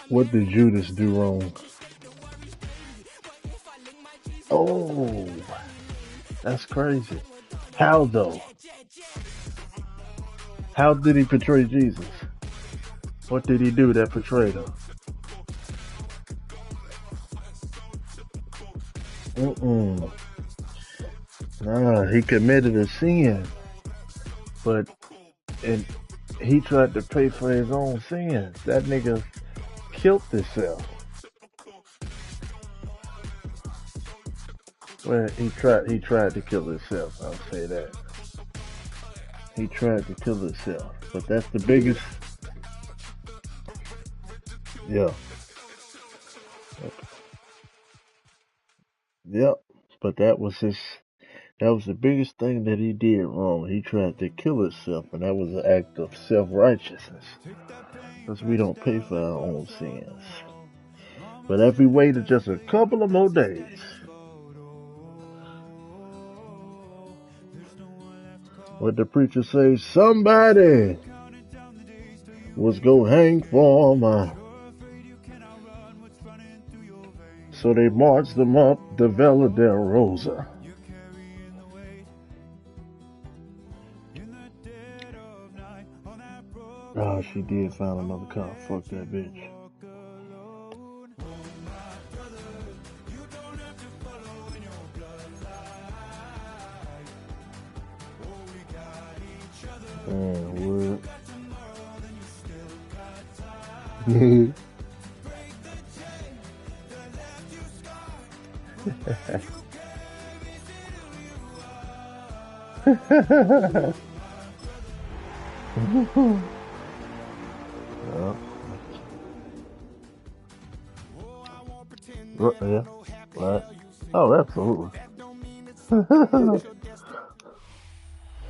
What did Judas do wrong? Oh, that's crazy. How though? How did he portray Jesus? What did he do that portrayed him? Mm-mm. Nah, he committed a sin, but and he tried to pay for his own sins. That nigga killed himself. Well, he tried to kill himself. I'll say that. He tried to kill himself, but that's the biggest. Yeah, yep. But that was his. That was the biggest thing that he did wrong. He tried to kill himself, and that was an act of self-righteousness. Because we don't pay for our own sins. But if we waited just a couple of more days, what the preacher say? Somebody was gonna hang for my. So they marched them up the Vela del Rosa. Oh, she did find another car. Fuck that bitch. Word. Yeah. Yeah. Right. Oh, absolutely.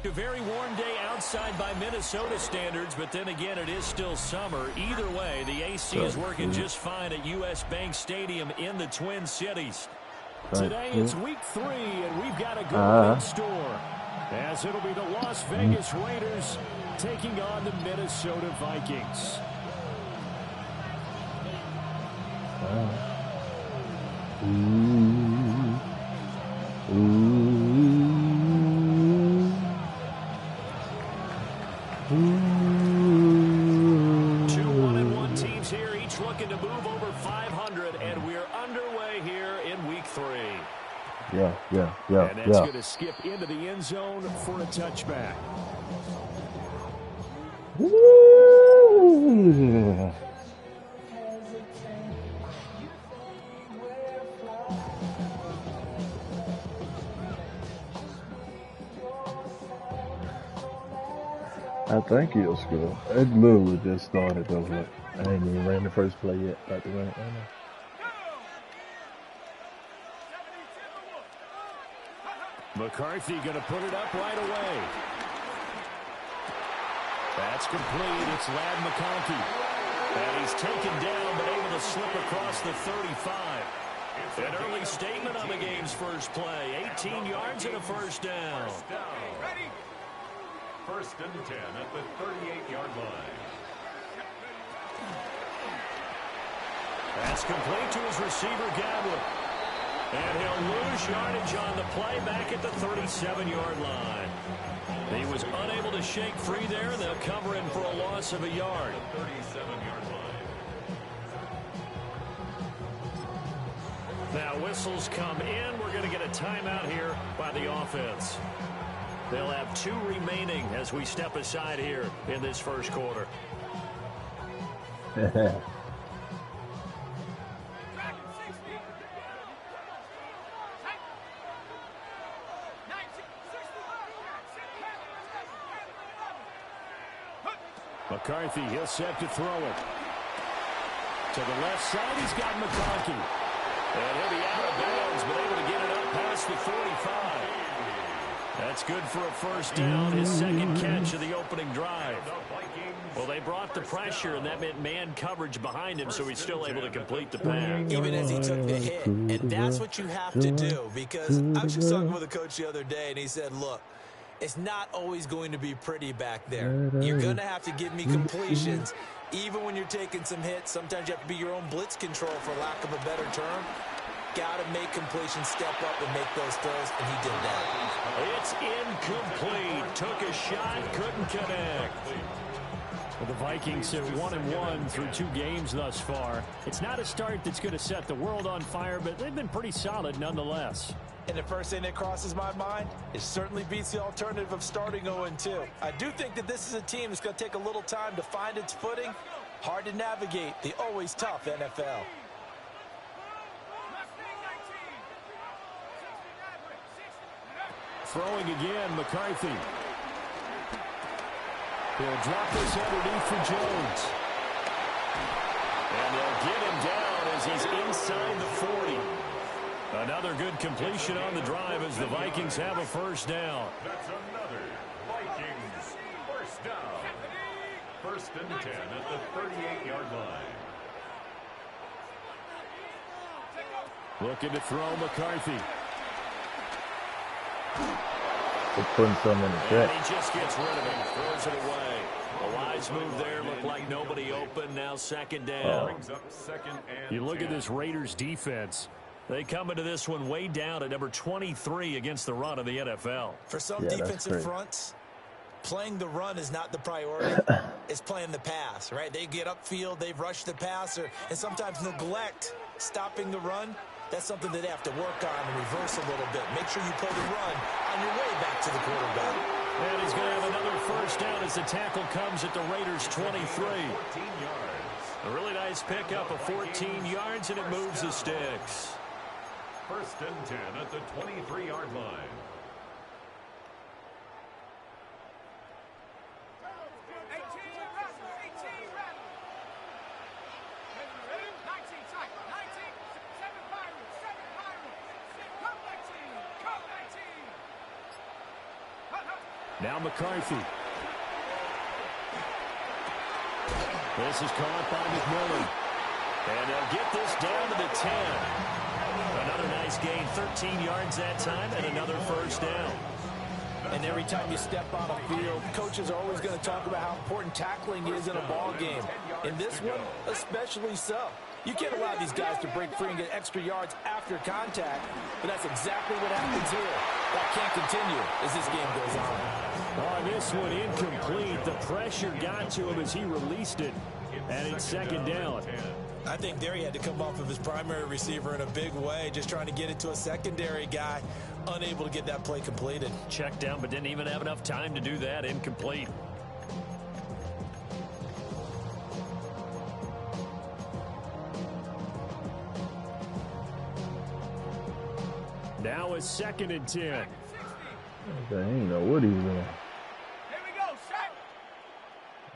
A very warm day outside by Minnesota standards, but then again, it is still summer. Either way, the AC is working just fine at U.S. Bank Stadium in the Twin Cities. Today, it's week 3, and we've got a girl in store, as it'll be the Las Vegas Raiders taking on the Minnesota Vikings. Two 1-1 teams here, each looking to move over 500, and we're underway here in week 3. Yeah. And that's going to skip into the end zone for a touchback. Woo! I think he'll score. It literally just started though. Look, I ain't even ran the first play yet. About to run it right now. McCarthy going to put it up right away. That's complete. It's Ladd McConkey. And he's taken down, but able to slip across the 35. An early statement on the game's first play. 18 yards and a first down. Ready? First and 10 at the 38-yard line. That's complete to his receiver, Gadwin. And he'll lose yardage on the play back at the 37-yard line. He was unable to shake free there, and they'll cover him for a loss of a yard. 37-yard line. Now whistles come in. We're going to get a timeout here by the offense. They'll have 2 remaining as we step aside here in this first quarter. McCarthy, he'll set to throw it. To the left side, he's got McConkey. And he'll be out of bounds, but able to get it up past the 45. That's good for a first down, his second catch of the opening drive. Well, they brought the pressure, and that meant man coverage behind him, so he's still able to complete the pass. Even as he took the hit. And that's what you have to do, because I was just talking with a coach the other day, and he said, look, it's not always going to be pretty back there. You're going to have to give me completions, Even when you're taking some hits, sometimes you have to be your own blitz control, for lack of a better term. Got to make completion, step up, and make those throws, and he did that. It's incomplete. Took a shot, couldn't connect. Well, the Vikings are 1-1 through 2 games thus far. It's not a start that's going to set the world on fire, but they've been pretty solid nonetheless. And the first thing that crosses my mind is certainly beats the alternative of starting 0-2. I do think that this is a team that's going to take a little time to find its footing. Hard to navigate the always tough NFL. Throwing again, McCarthy. He'll drop this underneath for Jones. And they'll get him down as he's inside the 40. Another good completion on the drive as the Vikings have a first down. That's another Vikings first down. First and 10 at the 38-yard line. Looking to throw McCarthy. They're putting some in the And check. he just gets rid of it, throws it away. A wise move there, looked like nobody open, now second down. Brings up second and You look 10. at this Raiders defense. They come into this one way down at number 23 against the run of the NFL. For some Yeah, that's defensive great. fronts, playing the run is not the priority. It's playing the pass, right? They get upfield, they've rushed the passer, and sometimes neglect stopping the run. That's something that they have to work on and reverse a little bit. Make sure you play the run on your way back to the quarterback. And he's going to have another first down as the tackle comes at the Raiders' 23. 14 yards. A really nice pickup of 14 yards, and it moves the sticks. First and 10 at the 23-yard line. Now McCarthy. This is caught by McMillan. And they'll get this down to the 10. Another nice gain, 13 yards that time, and another first down. And every time you step on a field, coaches are always going to talk about how important tackling is in a ball game. In this one, especially so. You can't allow these guys to break free and get extra yards after contact, but that's exactly what happens here. That can't continue as this game goes on. Oh, this one incomplete. The pressure got to him as he released it, and it's second down. I think there he had to come off of his primary receiver in a big way, just trying to get it to a secondary guy, unable to get that play completed. Checked down, but didn't even have enough time to do that. Incomplete. Now it's second and 10. They ain't know what he was doing.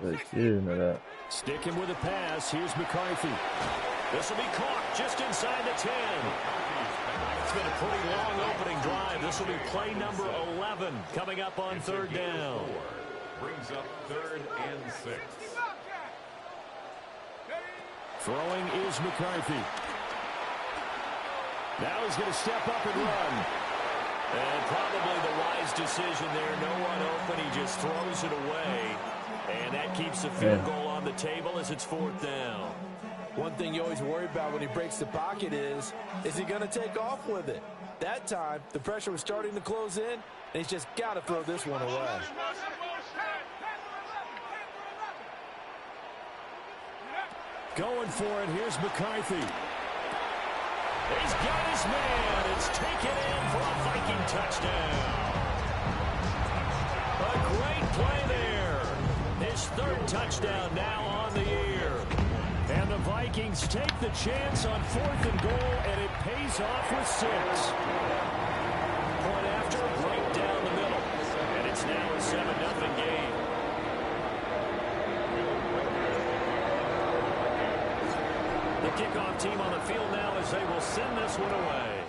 They scared of that. Sticking with a pass. Here's McCarthy. This will be caught just inside the 10. It's been a pretty long opening drive. This will be play number 11 coming up on third down. Brings up third and 6. Throwing is McCarthy. Now he's going to step up and run. And probably the wise decision there. No one open. He just throws it away. And that keeps the field goal on the table as it's fourth down. One thing you always worry about when he breaks the pocket is he going to take off with it? That time, the pressure was starting to close in, and he's just got to throw this one away. Going for it. Here's McCarthy. He's got his man. It's taken in for a Viking touchdown. A great play there. His third touchdown now on the year. And the Vikings take the chance on fourth and goal, and it pays off with 6. Point after, right down the middle. And it's now a 7-0 game. The kickoff team on the field now as they will send this one away.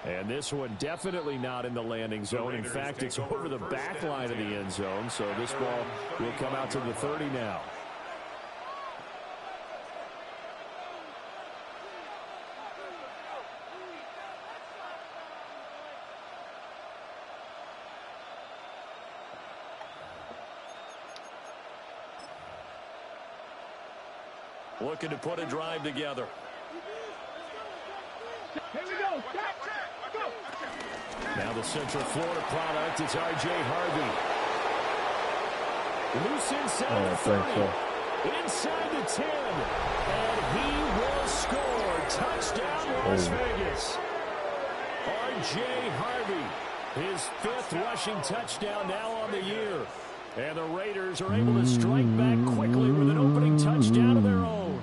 And this one definitely not in the landing zone. In fact, it's over the back line of the end zone. So this ball will come out to the 30 now. looking to put a drive together. Here we go. Go. Now the Central Florida product, it's R.J. Harvey. Loose inside the 30. Inside the 10. And he will score. Touchdown, Las Vegas. R.J. Harvey, his 5th rushing touchdown now on the year. And the Raiders are able to strike back quickly with an opening touchdown of their own.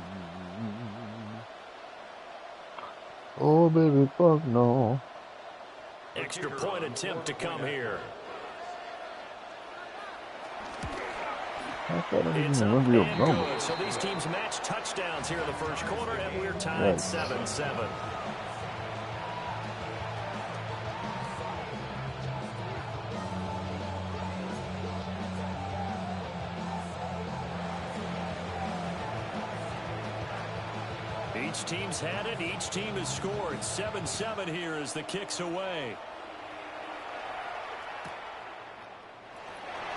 Oh, baby, fuck no. Extra point attempt to come here. It's up and good. So these teams match touchdowns here in the first quarter, and we're tied 7-7. Each team's had it. Each team has scored. 7-7 here as the kick's away.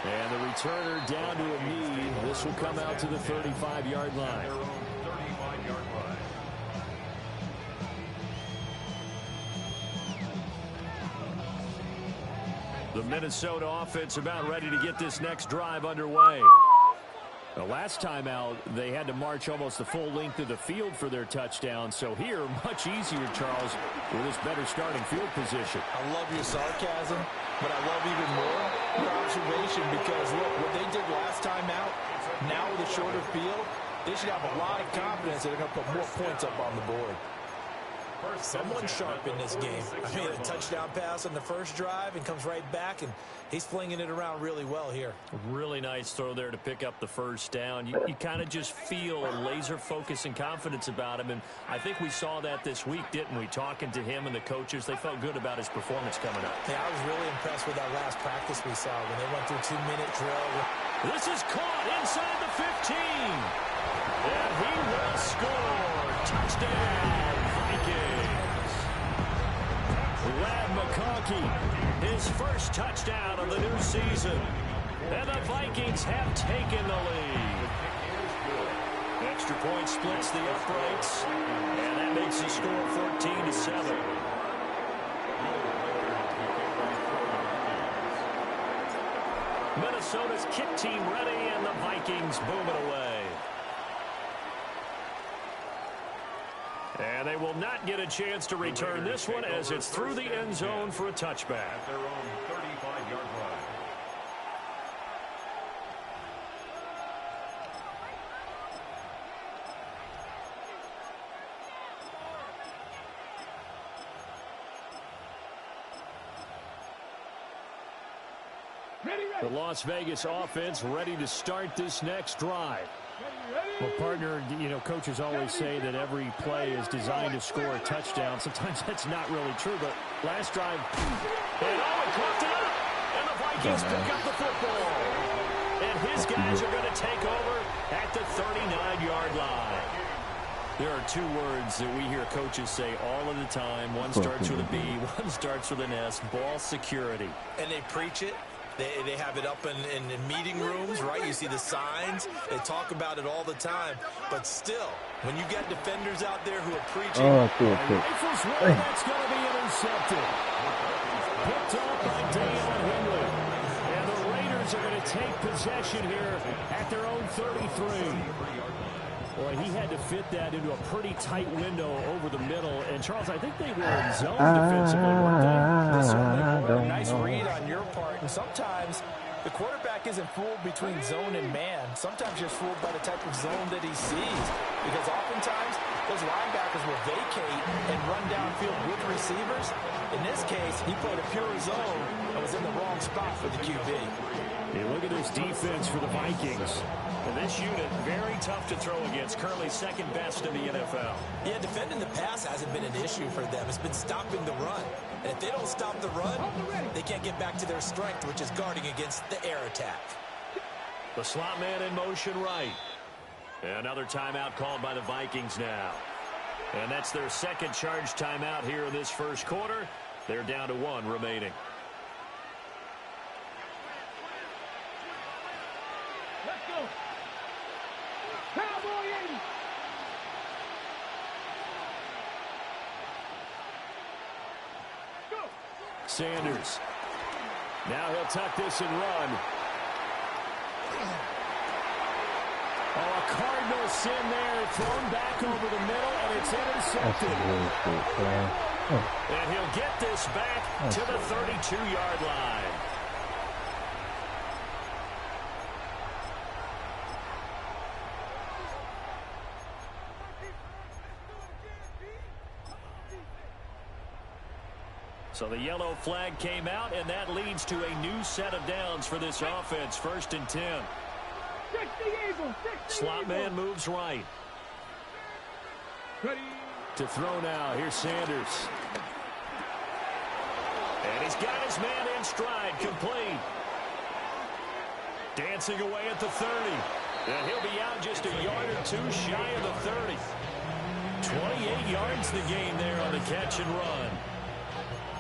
And the returner down to a knee. This will come out to the 35-yard line. The Minnesota offense about ready to get this next drive underway. The last time out, they had to march almost the full length of the field for their touchdown. So here, much easier, Charles, with this better starting field position. I love your sarcasm, but I love even more your observation because, look, what they did last time out, now with a shorter field, they should have a lot of confidence that they're going to put more points up on the board. Someone sharp in this game. I mean, a touchdown pass on the first drive and comes right back, and he's flinging it around really well here. Really nice throw there to pick up the first down. You kind of just feel a laser focus and confidence about him, and I think we saw that this week, didn't we? Talking to him and the coaches, they felt good about his performance coming up. Yeah, I was really impressed with that last practice we saw when they went through 2-minute drill. This is caught inside the 15. And he will score. Touchdown, Vikings. Lad McConkey, his first touchdown of the new season. And the Vikings have taken the lead. Extra point splits the uprights. And that makes the score 14-7. Minnesota's kick team ready, and the Vikings booming away. And they will not get a chance to return this one as it's through the end zone for a touchback. At their own 35-yard line. The Las Vegas offense ready to start this next drive. Well, partner, you know, coaches always say that every play is designed to score a touchdown. Sometimes that's not really true, but last drive, and coughed it up, and the Vikings pick up the football. And his guys are going to take over at the 39-yard line. There are two words that we hear coaches say all of the time. One starts with a B, one starts with an S, ball security. And they preach it. They have it up in meeting rooms, right? You see the signs. They talk about it all the time. But still, when you got defenders out there who are preaching. Rifles one, that's going to be intercepted. Picked up by Deion Henley. And the Raiders are going to take possession here at their own 33. Boy, he had to fit that into a pretty tight window over the middle. And, Charles, I think they were in zone defensively, weren't they? They certainly were. Nice read on your part. And sometimes the quarterback isn't fooled between zone and man. Sometimes you're fooled by the type of zone that he sees. Because oftentimes those linebackers will vacate and run downfield with receivers. In this case, he played a pure zone and was in the wrong spot for the QB. Hey, look at this defense for the Vikings. And this unit, very tough to throw against. Currently second best in the NFL. Yeah, defending the pass hasn't been an issue for them. It's been stopping the run. And if they don't stop the run, they can't get back to their strength, which is guarding against the air attack. The slot man in motion right. Another timeout called by the Vikings now. And that's their second charge timeout here in this first quarter. They're down to one remaining. Sanders. Now he'll tuck this and run. Oh, a cardinal sin there, thrown back over the middle, and it's intercepted. And he'll get this back to the 32-yard line. So the yellow flag came out, and that leads to a new set of downs for this offense. 1st and 10. Slot man moves right. To throw now. Here's Sanders. And he's got his man in stride. Complete. Dancing away at the 30. And he'll be out just a yard or two shy of the 30. 28 yards the game there on the catch and run.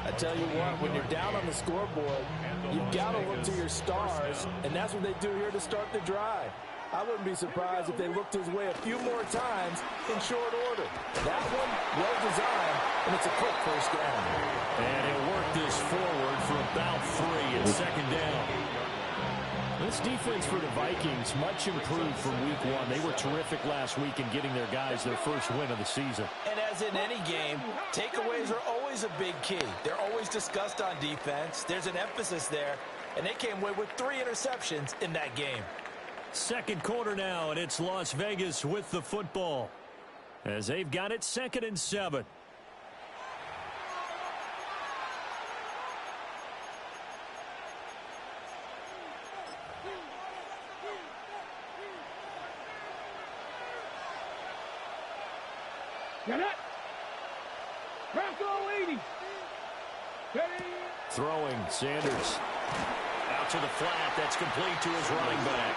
I tell you what, when you're down on the scoreboard, you've got to look to your stars, and that's what they do here to start the drive. I wouldn't be surprised if they looked his way a few more times in short order. That one, well designed, and it's a quick 1st down. And he'll work this forward for about 3 and 2nd down. This defense for the Vikings, much improved from week 1. They were terrific last week in getting their guys their first win of the season. And as in any game, takeaways are always a big key. They're always discussed on defense. There's an emphasis there, and they came away with 3 interceptions in that game. 2nd quarter now, and it's Las Vegas with the football as they've got it 2nd and 7. Get it. Bronco 80. Throwing, Sanders. Out to the flat. That's complete to his running back.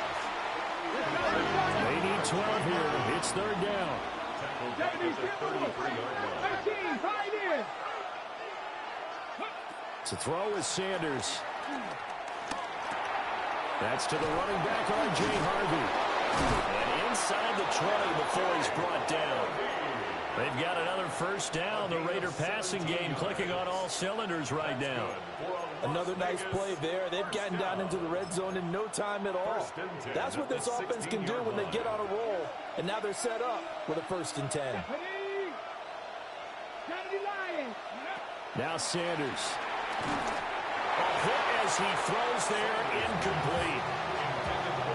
They need 12 here. It's 3rd down. To throw is Sanders. That's to the running back, R.J. Harvey. And inside the 20 before he's brought down. They've got another 1st down. The Raider passing game clicking on all cylinders right now. Another nice play there. They've gotten down into the red zone in no time at all. That's what this offense can do when they get on a roll. And now they're set up with a 1st and 10. Now Sanders. A hit as he throws there, incomplete.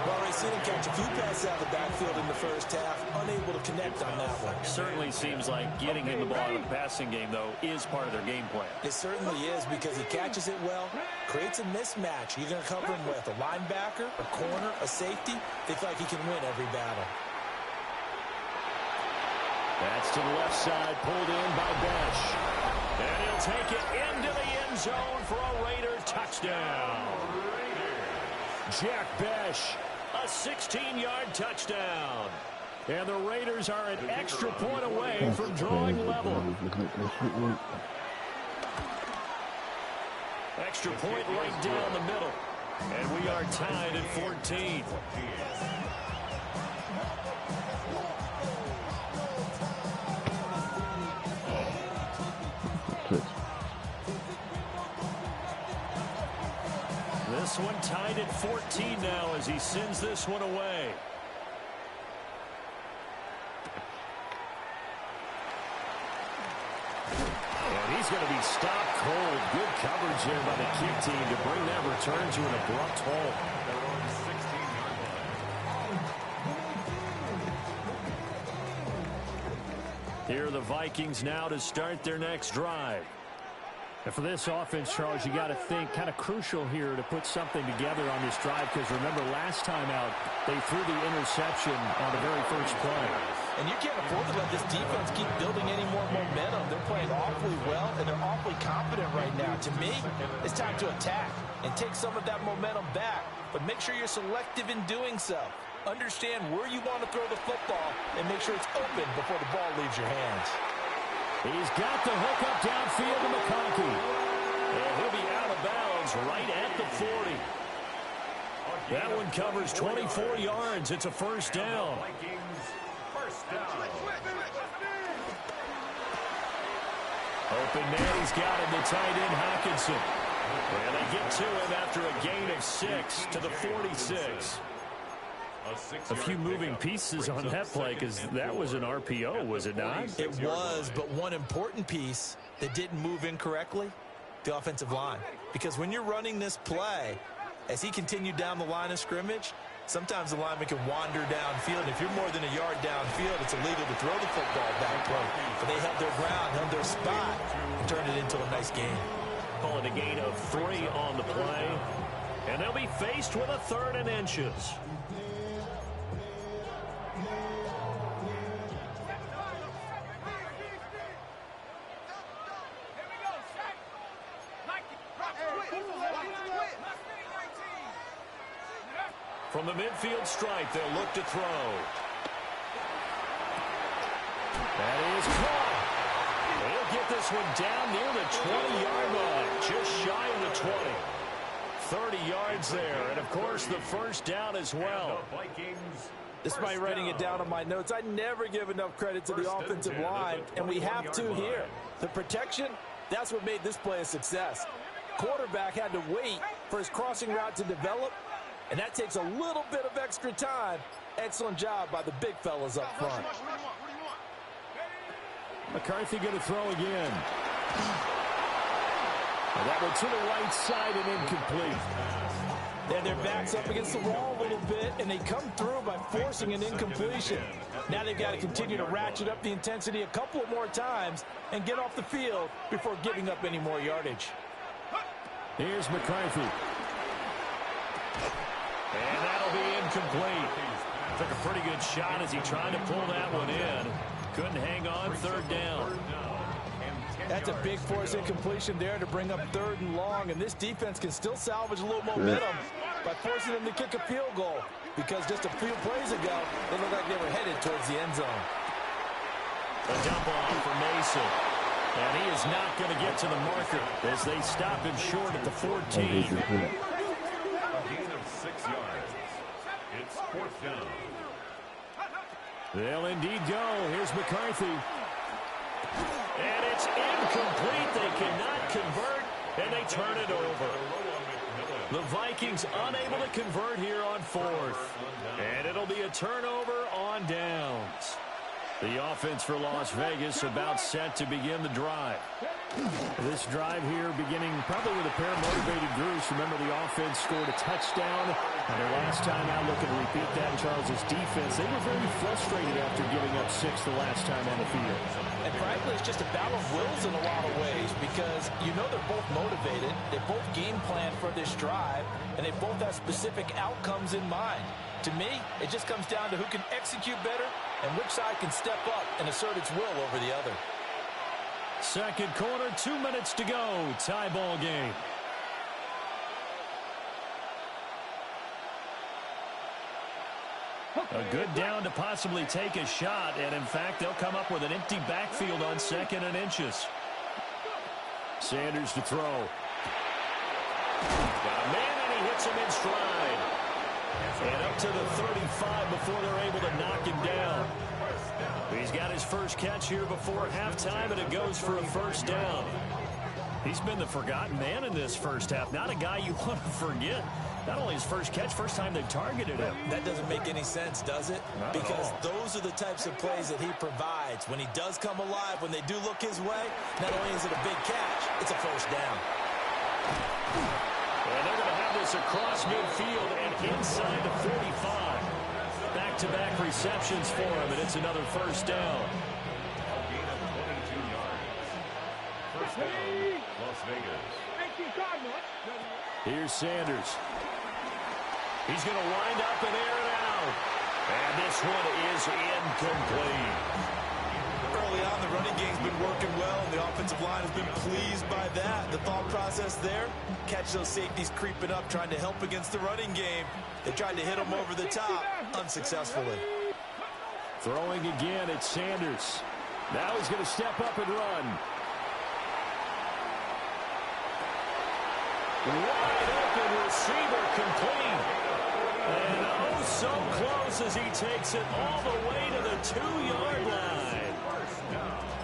Well, Racine catch a few passes out of the backfield in the 1st half, unable to connect on that one. Certainly seems like getting him the ball in the passing game, though, is part of their game plan. It certainly is, because he catches it well, creates a mismatch. You're going to cover him with a linebacker, a corner, a safety. They feel like he can win every battle. That's to the left side, pulled in by Besh. And he'll take it into the end zone for a Raider touchdown. Jack Besh, a 16-yard touchdown. And the Raiders are an extra point away from drawing level. Extra point right down the middle. And we are tied at 14. This one tied at 14 now as he sends this one away. And he's going to be stopped cold. Good coverage there by the kick team to bring that return to an abrupt halt. Here are the Vikings now to start their next drive. And for this offense, Charles, you got to think kind of crucial here to put something together on this drive, because remember last time out they threw the interception on the very first play. And you can't afford to let this defense keep building any more momentum. They're playing awfully well, and they're awfully confident right now. To me, it's time to attack and take some of that momentum back, but make sure you're selective in doing so. Understand where you want to throw the football and make sure it's open before the ball leaves your hands. He's got the hook up downfield to McConkey. And he'll be out of bounds right at the 40. That one covers 24 yards. It's a 1st down. Open man, he's got him, the tight end Hawkinson. And they get to him after a gain of 6 to the 46. A few moving pieces on that play because that was an RPO, was it not? It was, but one important piece that didn't move incorrectly, the offensive line. Because when you're running this play, as he continued down the line of scrimmage, sometimes the lineman can wander downfield. If you're more than a yard downfield, it's illegal to throw the football that way. But they held their ground, held their spot, and turned it into a nice game. Calling a gain of 3 on the play. And they'll be faced with a 3rd and inches. From the midfield stripe, they'll look to throw. That is caught. They'll get this one down near the 20-yard line, just shy of the 20. 30 yards there, and of course the first down as well. Despite writing it down on my notes, I never give enough credit to the offensive line, and we have to here. The protection, that's what made this play a success. Quarterback had to wait for his crossing route to develop, and that takes a little bit of extra time. Excellent job by the big fellas up front. McCarthy going to throw again. And that one to the right side and incomplete. And their backs up against the wall a little bit, and they come through by forcing an incompletion. Now they've got to continue to ratchet up the intensity a couple of more times and get off the field before giving up any more yardage. Here's McCarthy. And that'll be incomplete. Took a pretty good shot as he tried to pull that one in. Couldn't hang on, 3rd down. That's a big force incompletion there to bring up 3rd and long, and this defense can still salvage a little momentum by forcing them to kick a field goal, because just a few plays ago, they looked like they were headed towards the end zone. A dump off for Mason. And he is not going to get to the marker as they stop him short at the 14. It's 4th down. They'll indeed go. Here's McCarthy. And it's incomplete. They cannot convert, and they turn it over. The Vikings unable to convert here on 4th. And it'll be a turnover on downs. The offense for Las Vegas about set to begin the drive. This drive here beginning probably with a pair of motivated groups. Remember, the offense scored a touchdown. And their last time out, looking to repeat that in Charles' defense. They were very frustrated after giving up 6 the last time on the field. And frankly, it's just a battle of wills in a lot of ways, because you know they're both motivated. They both game plan for this drive, and they both have specific outcomes in mind. To me, it just comes down to who can execute better and which side can step up and assert its will over the other. Second quarter, 2 minutes to go. Tie ball game. A good down to possibly take a shot, and in fact, they'll come up with an empty backfield on 2nd and inches. Sanders to throw. Got a man, and he hits him in stride. And up to the 35 before they're able to knock him down. He's got his first catch here before halftime, and it goes for a 1st down. He's been the forgotten man in this first half. Not a guy you want to forget. Not only his first catch, first time they've targeted him. That doesn't make any sense, does it? Not because at all. those are the types of plays that he provides. When he does come alive, when they do look his way, not only is it a big catch, it's a 1st down. And they're going to have this across midfield and inside the 45. Back-to-back receptions for him, and it's another 1st down. First down, Las Vegas. Here's Sanders. He's going to wind up and air it out. And this one is incomplete. Early on, the running game's been working well, and the offensive line has been pleased by that. The thought process there, catch those safeties creeping up, trying to help against the running game. They tried to hit them over the top, unsuccessfully. Throwing again, it's Sanders. Now he's going to step up and run. Wide open receiver complete. And oh, so close as he takes it all the way to the 2-yard line.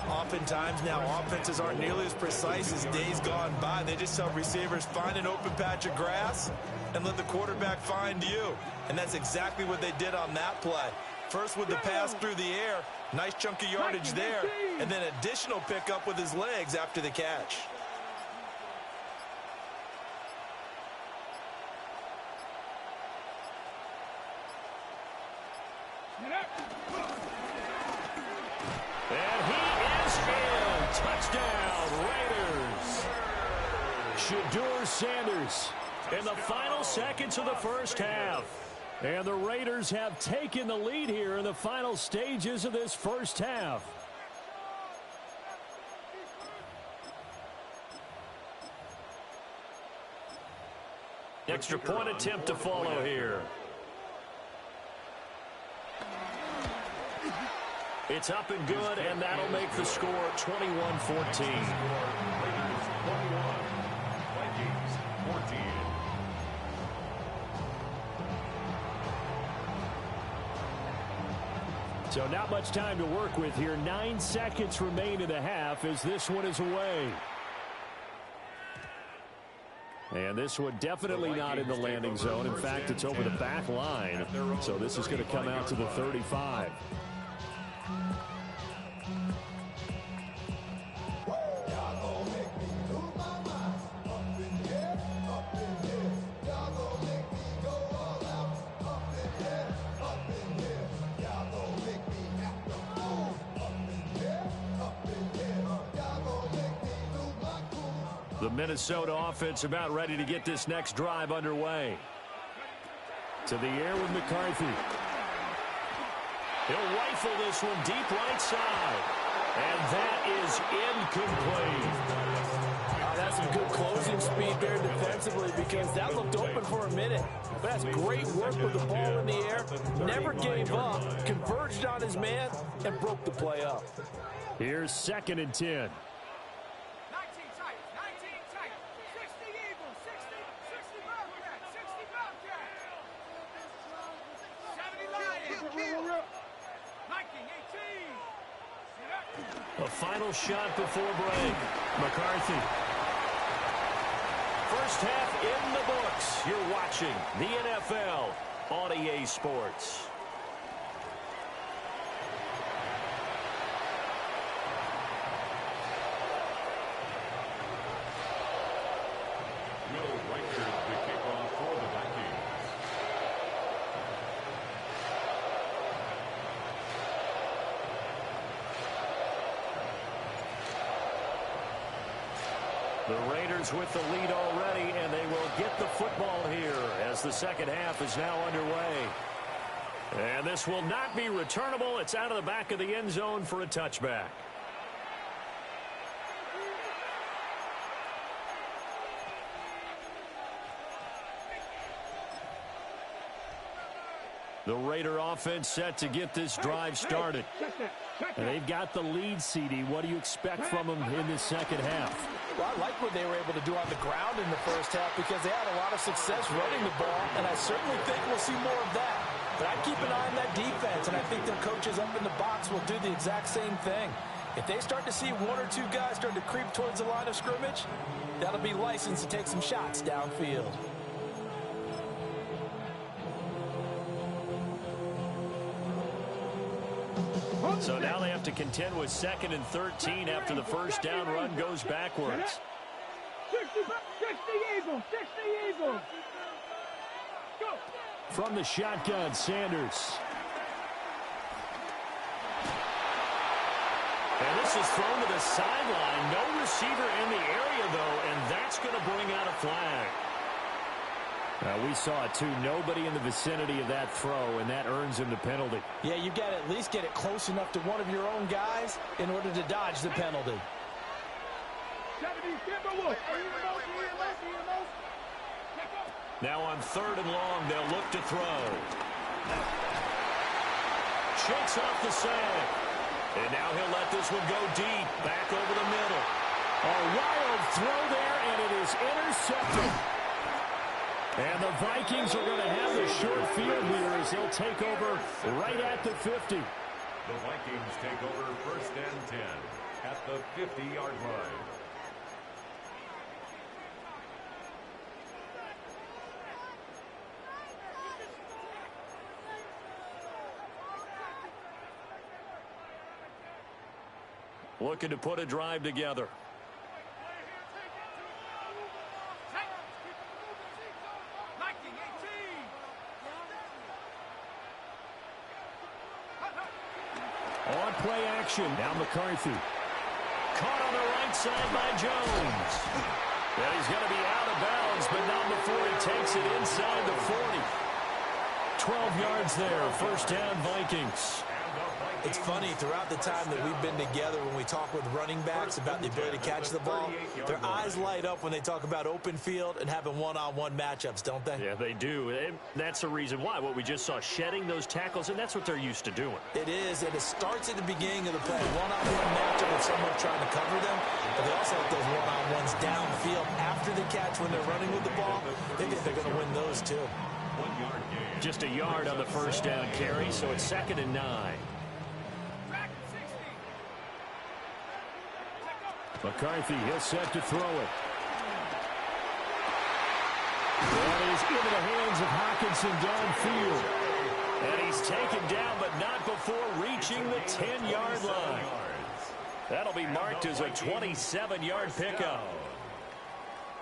Oftentimes now, offenses aren't nearly as precise as days gone by. They just tell receivers, find an open patch of grass and let the quarterback find you. And that's exactly what they did on that play. First with the pass through the air, nice chunk of yardage there, and then additional pickup with his legs after the catch. And he is in. Touchdown, Raiders. Shedeur Sanders in the final seconds of the first half. And the Raiders have taken the lead here in the final stages of this first half. Extra point attempt to follow here. It's up and good, and that'll make the score 21-14. Vikings 14. So not much time to work with here. 9 seconds remain in the half as this one is away. And this one definitely not in the landing zone. In fact, it's over the back line. So this is going to come out to the 35. The Minnesota offense about ready to get this next drive underway. To the air with McCarthy. He'll rifle this one deep right side. And that is incomplete. That's some good closing speed there defensively because that looked open for a minute. But that's great work with the ball in the air. Never gave up, converged on his man, and broke the play up. Here's 2nd and 10. A final shot before break. McCarthy. First half in the books. You're watching the NFL on EA Sports. Will Reichard the kickoff for the Vikings. The Raiders with the lead already, and they will get the football here as the second half is now underway. And this will not be returnable. It's out of the back of the end zone for a touchback. The Raider offense set to get this drive started. And they've got the lead, CD. What do you expect from them in this second half? Well, I like what they were able to do on the ground in the first half because they had a lot of success running the ball, and I certainly think we'll see more of that. But I'd keep an eye on that defense, and I think their coaches up in the box will do the exact same thing. If they start to see one or two guys start to creep towards the line of scrimmage, that'll be license to take some shots downfield. So now they have to contend with 2nd and 13 after the first down run goes backwards. 60 Eagles, 60 Eagles. Go. From the shotgun, Sanders. And this is thrown to the sideline. No receiver in the area, though, and that's going to bring out a flag. We saw it, too. Nobody in the vicinity of that throw, and that earns him the penalty. Yeah, you've got to at least get it close enough to one of your own guys in order to dodge the penalty. Now on 3rd and long, they'll look to throw. Shakes off the sag. And now he'll let this one go deep, back over the middle. A wild throw there, and it is intercepted. And the Vikings are going to have the short field here as they'll take over right at the 50. The Vikings take over 1st and 10. at the 50-yard line. Looking to put a drive together. On play action. Now McCarthy. Caught on the right side by Jones. And he's going to be out of bounds, but not before he takes it inside the 40. 12 yards there. First down, Vikings. It's funny, throughout the time that we've been together, when we talk with running backs about the ability to catch the ball, their eyes light up when they talk about open field and having one-on-one matchups, don't they? Yeah, they do. And that's the reason why. What we just saw, shedding those tackles, and that's what they're used to doing. It is, and it starts at the beginning of the play. One-on-one matchup with someone trying to cover them, but they also have those one-on-ones downfield after the catch when they're running with the ball. They think they're going to win those, too. 1 yard gain. Just a yard on the first down carry, so it's 2nd and 9. McCarthy, he'll set to throw it. That is into the hands of Hockenson downfield. And he's taken down, but not before reaching the 10-yard line. That'll be marked as a 27-yard pickup.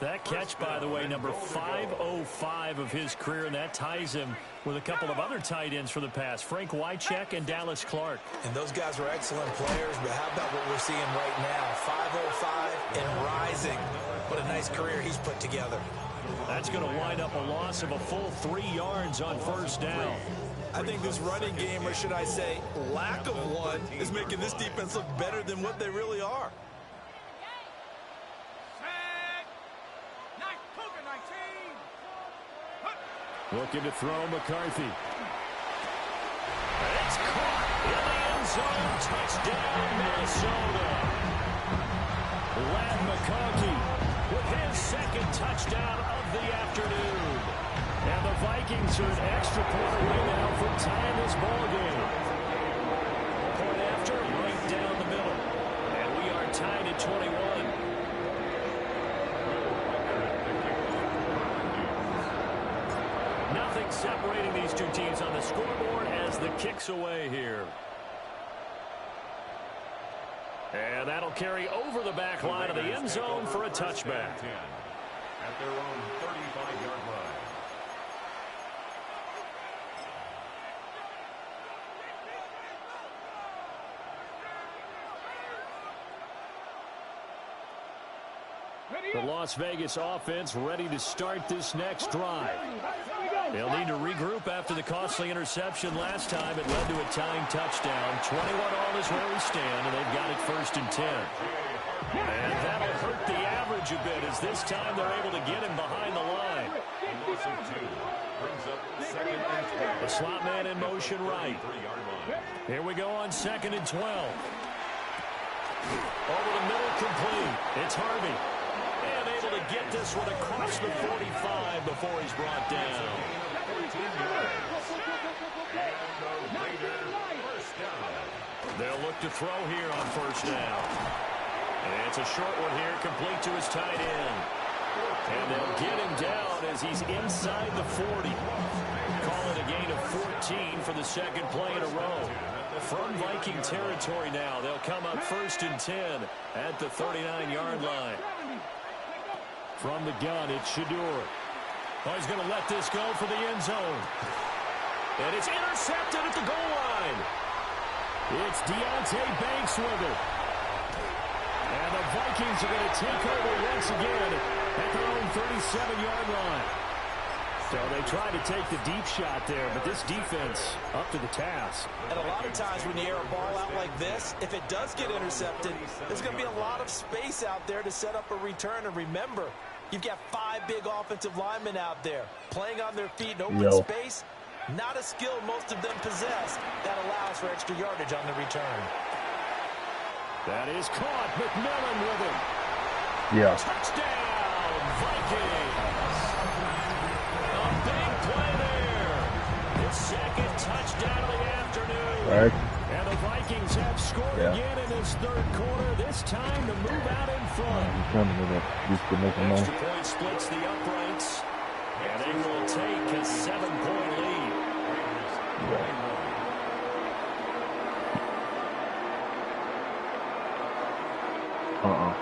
That catch, by the way, number 505 of his career, and that ties him with a couple of other tight ends for the past, Frank Wycheck and Dallas Clark. And those guys were excellent players, but how about what we're seeing right now? 505 and rising. What a nice career he's put together. That's going to wind up a loss of a full 3 yards on first down. I think this running game, or should I say lack of one, is making this defense look better than what they really are. Looking to throw McCarthy. It's caught in the end zone. Touchdown, Minnesota. Lad McConkey with his 2nd touchdown of the afternoon. And the Vikings are an extra point away now from tying this ball game. Point after, right down the middle. And we are tied at 21. Nothing separating these two teams on the scoreboard as the kick's away here. And that'll carry over the back line of the end zone for a touchback. At their own 35-yard line. The Las Vegas offense ready to start this next drive. They'll need to regroup after the costly interception last time. It led to a tying touchdown. 21 all is where we stand, and they've got it 1st and 10. And that'll hurt the average a bit as this time they're able to get him behind the line. The slot man in motion right. Here we go on 2nd and 12. Over the middle, complete. It's Harvey. And able to get this one across the 45 before he's brought down. They'll look to throw here on first down. And it's a short one here, complete to his tight end. And they'll get him down as he's inside the 40. Call it a gain of 14 for the 2nd play in a row. From Viking territory now, they'll come up 1st and 10 at the 39-yard line. From the gun, it's Shador. Oh, he's going to let this go for the end zone. And it's intercepted at the goal line. It's Deontay Banks with it. And the Vikings are going to take over once again at their own 37-yard line. So they try to take the deep shot there, but this defense up to the task. And a lot of times when you air a ball out like this, if it does get intercepted, there's going to be a lot of space out there to set up a return. And remember, you've got 5 big offensive linemen out there playing on their feet in open space. Not a skill most of them possess. That allows for extra yardage on the return. That is caught. McMillan with him. Yeah. Touchdown, Vikings. A big play there. His 2nd touchdown of the afternoon. All right. And the Vikings Vikings have scored again in this third quarter. This time to move out in front. Extra point splits the uprights. And they will take a 7-point lead.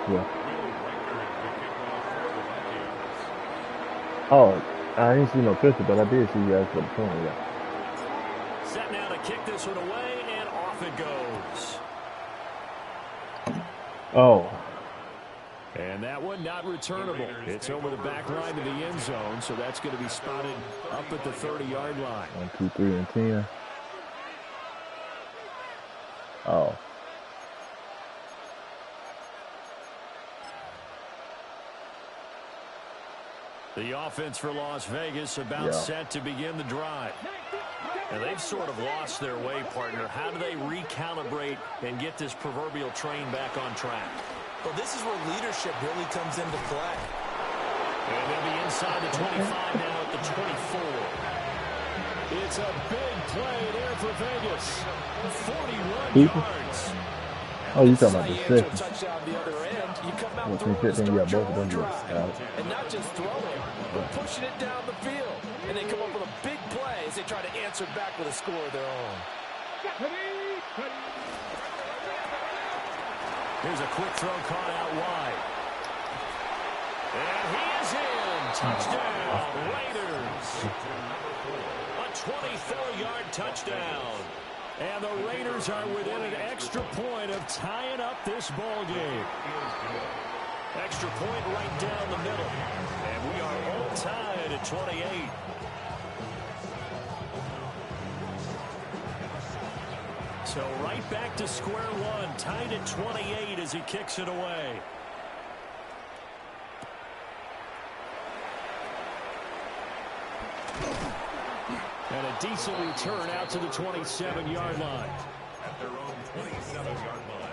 Yeah. Oh, I didn't see no picture, but I did see you guys for the phone, yeah. Set now to kick this one away, and off it goes. Oh. And that one not returnable. It's over the back line to the end zone, so that's going to be spotted up at the 30-yard line. 1, 2, 3, and 10. Oh. The offense for Las Vegas about set to begin the drive. And they've sort of lost their way, partner. How do they recalibrate and get this proverbial train back on track? Well, this is where leadership really comes into play. And they'll be inside the 25 now at the 24. It's a big play there for Vegas. 41 yards. Oh, you talking about the second? Touchdown the other end. You come out both of them. And not just throwing, but pushing it down the field. And they come up with a big play as they try to answer back with a score of their own. Here's a quick throw caught out wide. And he is in. Touchdown, Raiders. A 24-yard touchdown. And the Raiders are within an extra point of tying up this ball game. Extra point right down the middle. And we are all tied at 28. So right back to square one, tied at 28 as he kicks it away. And a decent return out to the 27-yard line. At their own 27-yard line.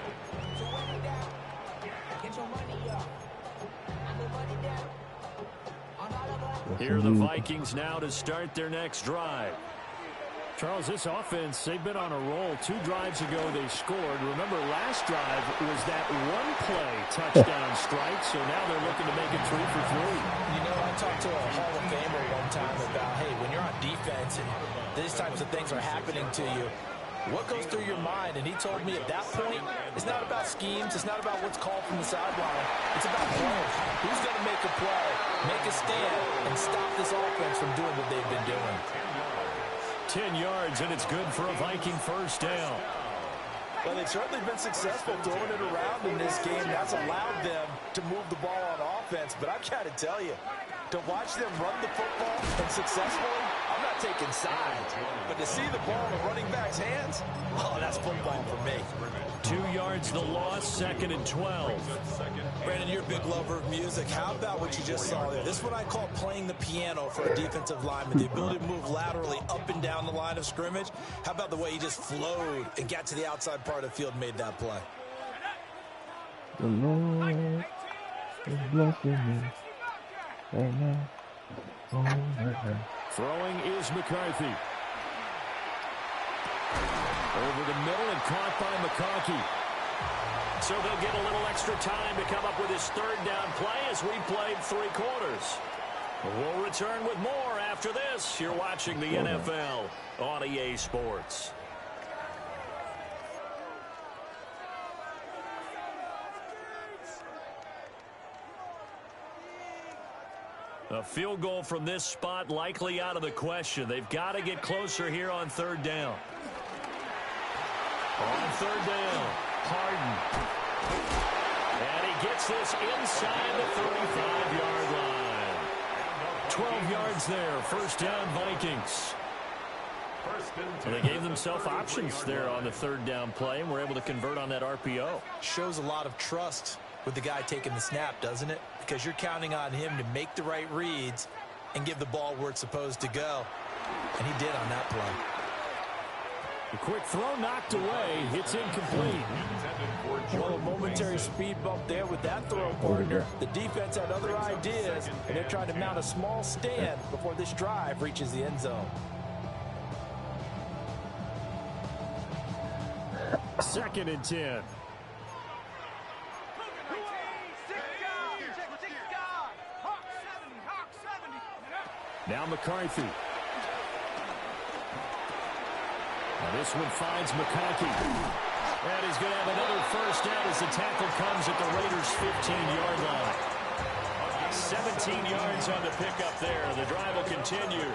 Here are the Vikings now to start their next drive. Charles, this offense, they've been on a roll. 2 drives ago they scored. Remember, last drive was that one-play touchdown strike, so now they're looking to make it 3 for 3. You know, I talked to a Hall of Famer one time about, hey, when you're on defense and these types of things are happening to you, what goes through your mind? And he told me at that point, it's not about schemes. It's not about what's called from the sideline. It's about players. Who's going to make a play, make a stand, and stop this offense from doing what they've been doing. 10 yards, and it's good for a Viking first down. Well, they've certainly been successful throwing it around in this game. That's allowed them to move the ball on offense. But I've got to tell you, to watch them run the football and successfully, I'm not taking sides. But to see the ball in the running back's hands, oh, that's football for me. 2 yards the loss, 2nd and 12. Brandon, you're a big lover of music. How about what you just saw there? This is what I call playing the piano for a defensive lineman. The ability to move laterally up and down the line of scrimmage. How about the way he just flowed and got to the outside part of the field and made that play? The Lord is blessing me right now. Oh, right now. Throwing is McCarthy. Over the middle and caught by McConkey. So they'll get a little extra time to come up with his 3rd down play as we played 3 quarters. We'll return with more after this. You're watching the NFL on EA Sports. A field goal from this spot likely out of the question. They've got to get closer here on 3rd down. On 3rd down, Harden. And he gets this inside the 35-yard line. 12 yards there, 1st down Vikings. And they gave themselves options there on the 3rd down play and were able to convert on that RPO. Shows a lot of trust with the guy taking the snap, doesn't it? Because you're counting on him to make the right reads and give the ball where it's supposed to go. And he did on that play. The quick throw knocked away. It's incomplete. Well, a momentary speed bump there with that throw, partner. The defense had other ideas, and they're trying to mount a small stand before this drive reaches the end zone. 2nd and 10. Now McCarthy. Now this one finds McConkey. And he's going to have another first down as the tackle comes at the Raiders' 15-yard line. 17 yards on the pickup there. The drive will continue.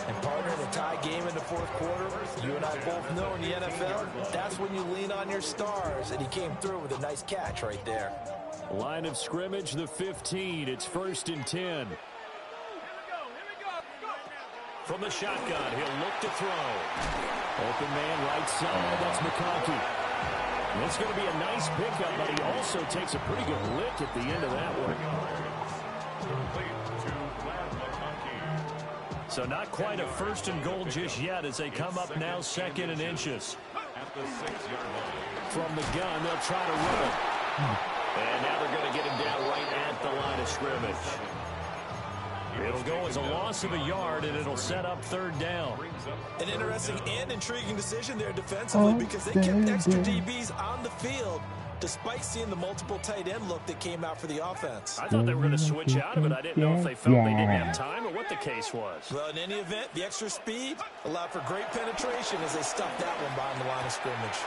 And partner, in a tie game in the fourth quarter, you and I both know in the NFL, that's when you lean on your stars. And he came through with a nice catch right there. Line of scrimmage, the 15. It's 1st and 10. From the shotgun, he'll look to throw. Open man right side, that's McConkey. It's going to be a nice pickup, but he also takes a pretty good lick at the end of that one. So not quite a 1st and goal just yet as they come up now 2nd and inches. At the 6-yard line. From the gun, they'll try to run it. And now they're going to get him down right at the line of scrimmage. It'll go as a loss of a yard, and it'll set up 3rd down. An interesting and intriguing decision there defensively because they kept extra DBs on the field despite seeing the multiple tight end look that came out for the offense. I thought they were going to switch out of it. I didn't know if they felt they didn't have time or what the case was. Well, in any event, the extra speed allowed for great penetration as they stuffed that one behind the line of scrimmage.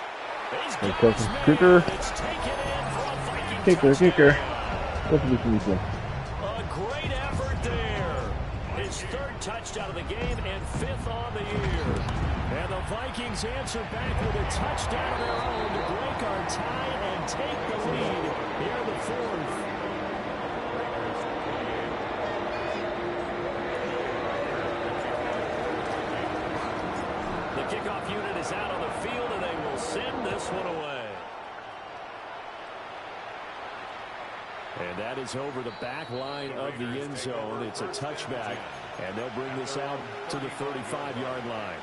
Kicker. It's taken in for a Viking Kicker. touchdown. A great effort there. His 3rd touchdown of the game and 5th on the year. And the Vikings answer back with a touchdown of their own to break our tie and take the lead here in the 4th. The kickoff unit is out on the field, and they will send this one away. And that is over the back line of the end zone. It's a touchback, and they'll bring this out to the 35-yard line.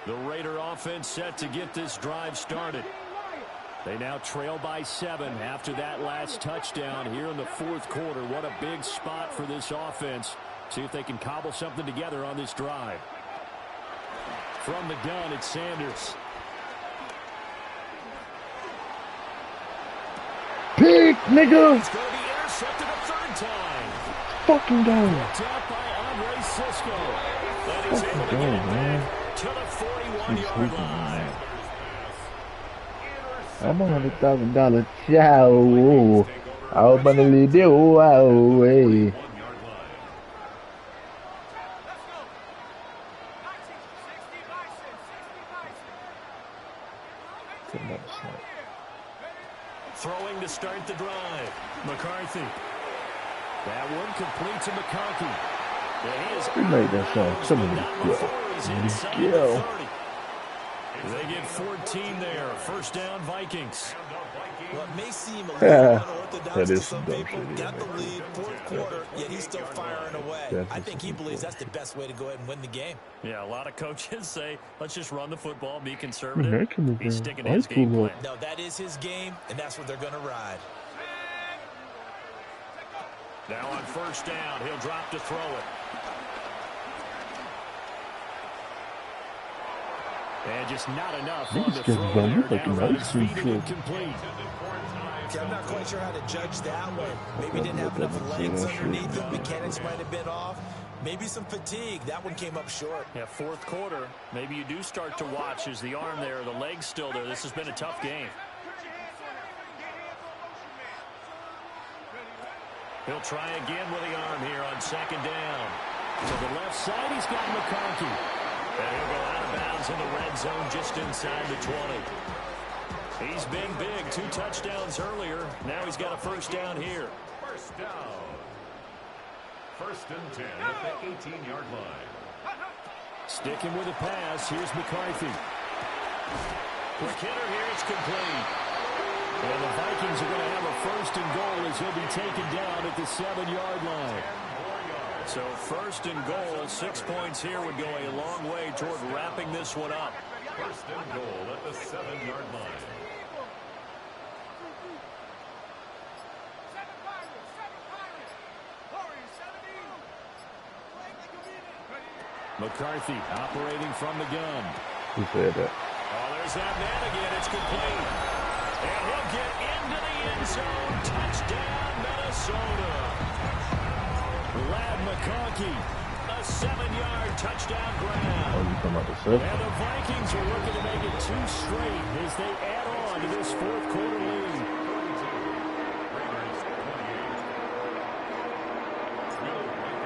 The Raider offense set to get this drive started. They now trail by 7 after that last touchdown here in the 4th quarter. What a big spot for this offense. See if they can cobble something together on this drive. From the gun, it's Sanders. Pick, nigga! It's going to be intercepted a 3rd time. Fucking go. Tapped by Andre Cisco. That is able to get it back to the 41-yard line. I'm $100,000. Ciao. How about a little wow? Throwing to start the drive. McCarthy. That one complete to McConkey. Who made that song? Somebody go. They get 14 there. 1st down, Vikings. Well, it may seem a little unorthodox to some dumb people. shit, Got the lead, 4th quarter, yet he's still firing away. I think he believes that's the best way to go ahead and win the game. Yeah, a lot of coaches say, let's just run the football, be conservative. He's sticking to I his game cool. plan. No, that is his game, and that's what they're going to ride. Now on 1st down, he'll drop to throw it. And just not enough on the throw there. Now right his feet and incomplete. Okay, I'm not quite sure how to judge that one. Maybe didn't have enough legs underneath him. Mechanics might have been off. Maybe some fatigue. That one came up short. Yeah, 4th quarter. Maybe you do start to watch as the arm there, the leg's still there. This has been a tough game. He'll try again with the arm here on 2nd down. To the left side, he's got McConkey. And he'll go out of bounds in the red zone just inside the 20. He's been big. 2 touchdowns earlier. Now he's got a 1st down here. 1st down. 1st and 10 at the 18-yard line. Sticking with the pass. Here's McCarthy. Quick hitter here. It's complete. And the Vikings are going to have a 1st and goal as he'll be taken down at the 7-yard line. So 1st and goal, 6 points here would go a long way toward wrapping this one up. 1st and goal at the 7-yard line. McCarthy operating from the gun. Who said that? Oh, there's that man again. It's complete. And he'll get into the end zone. Touchdown, Minnesota. Lad McConkey, a 7-yard touchdown grab. Oh, you talking about the 7? And the Vikings are looking to make it 2 straight as they add on to this fourth quarter lead.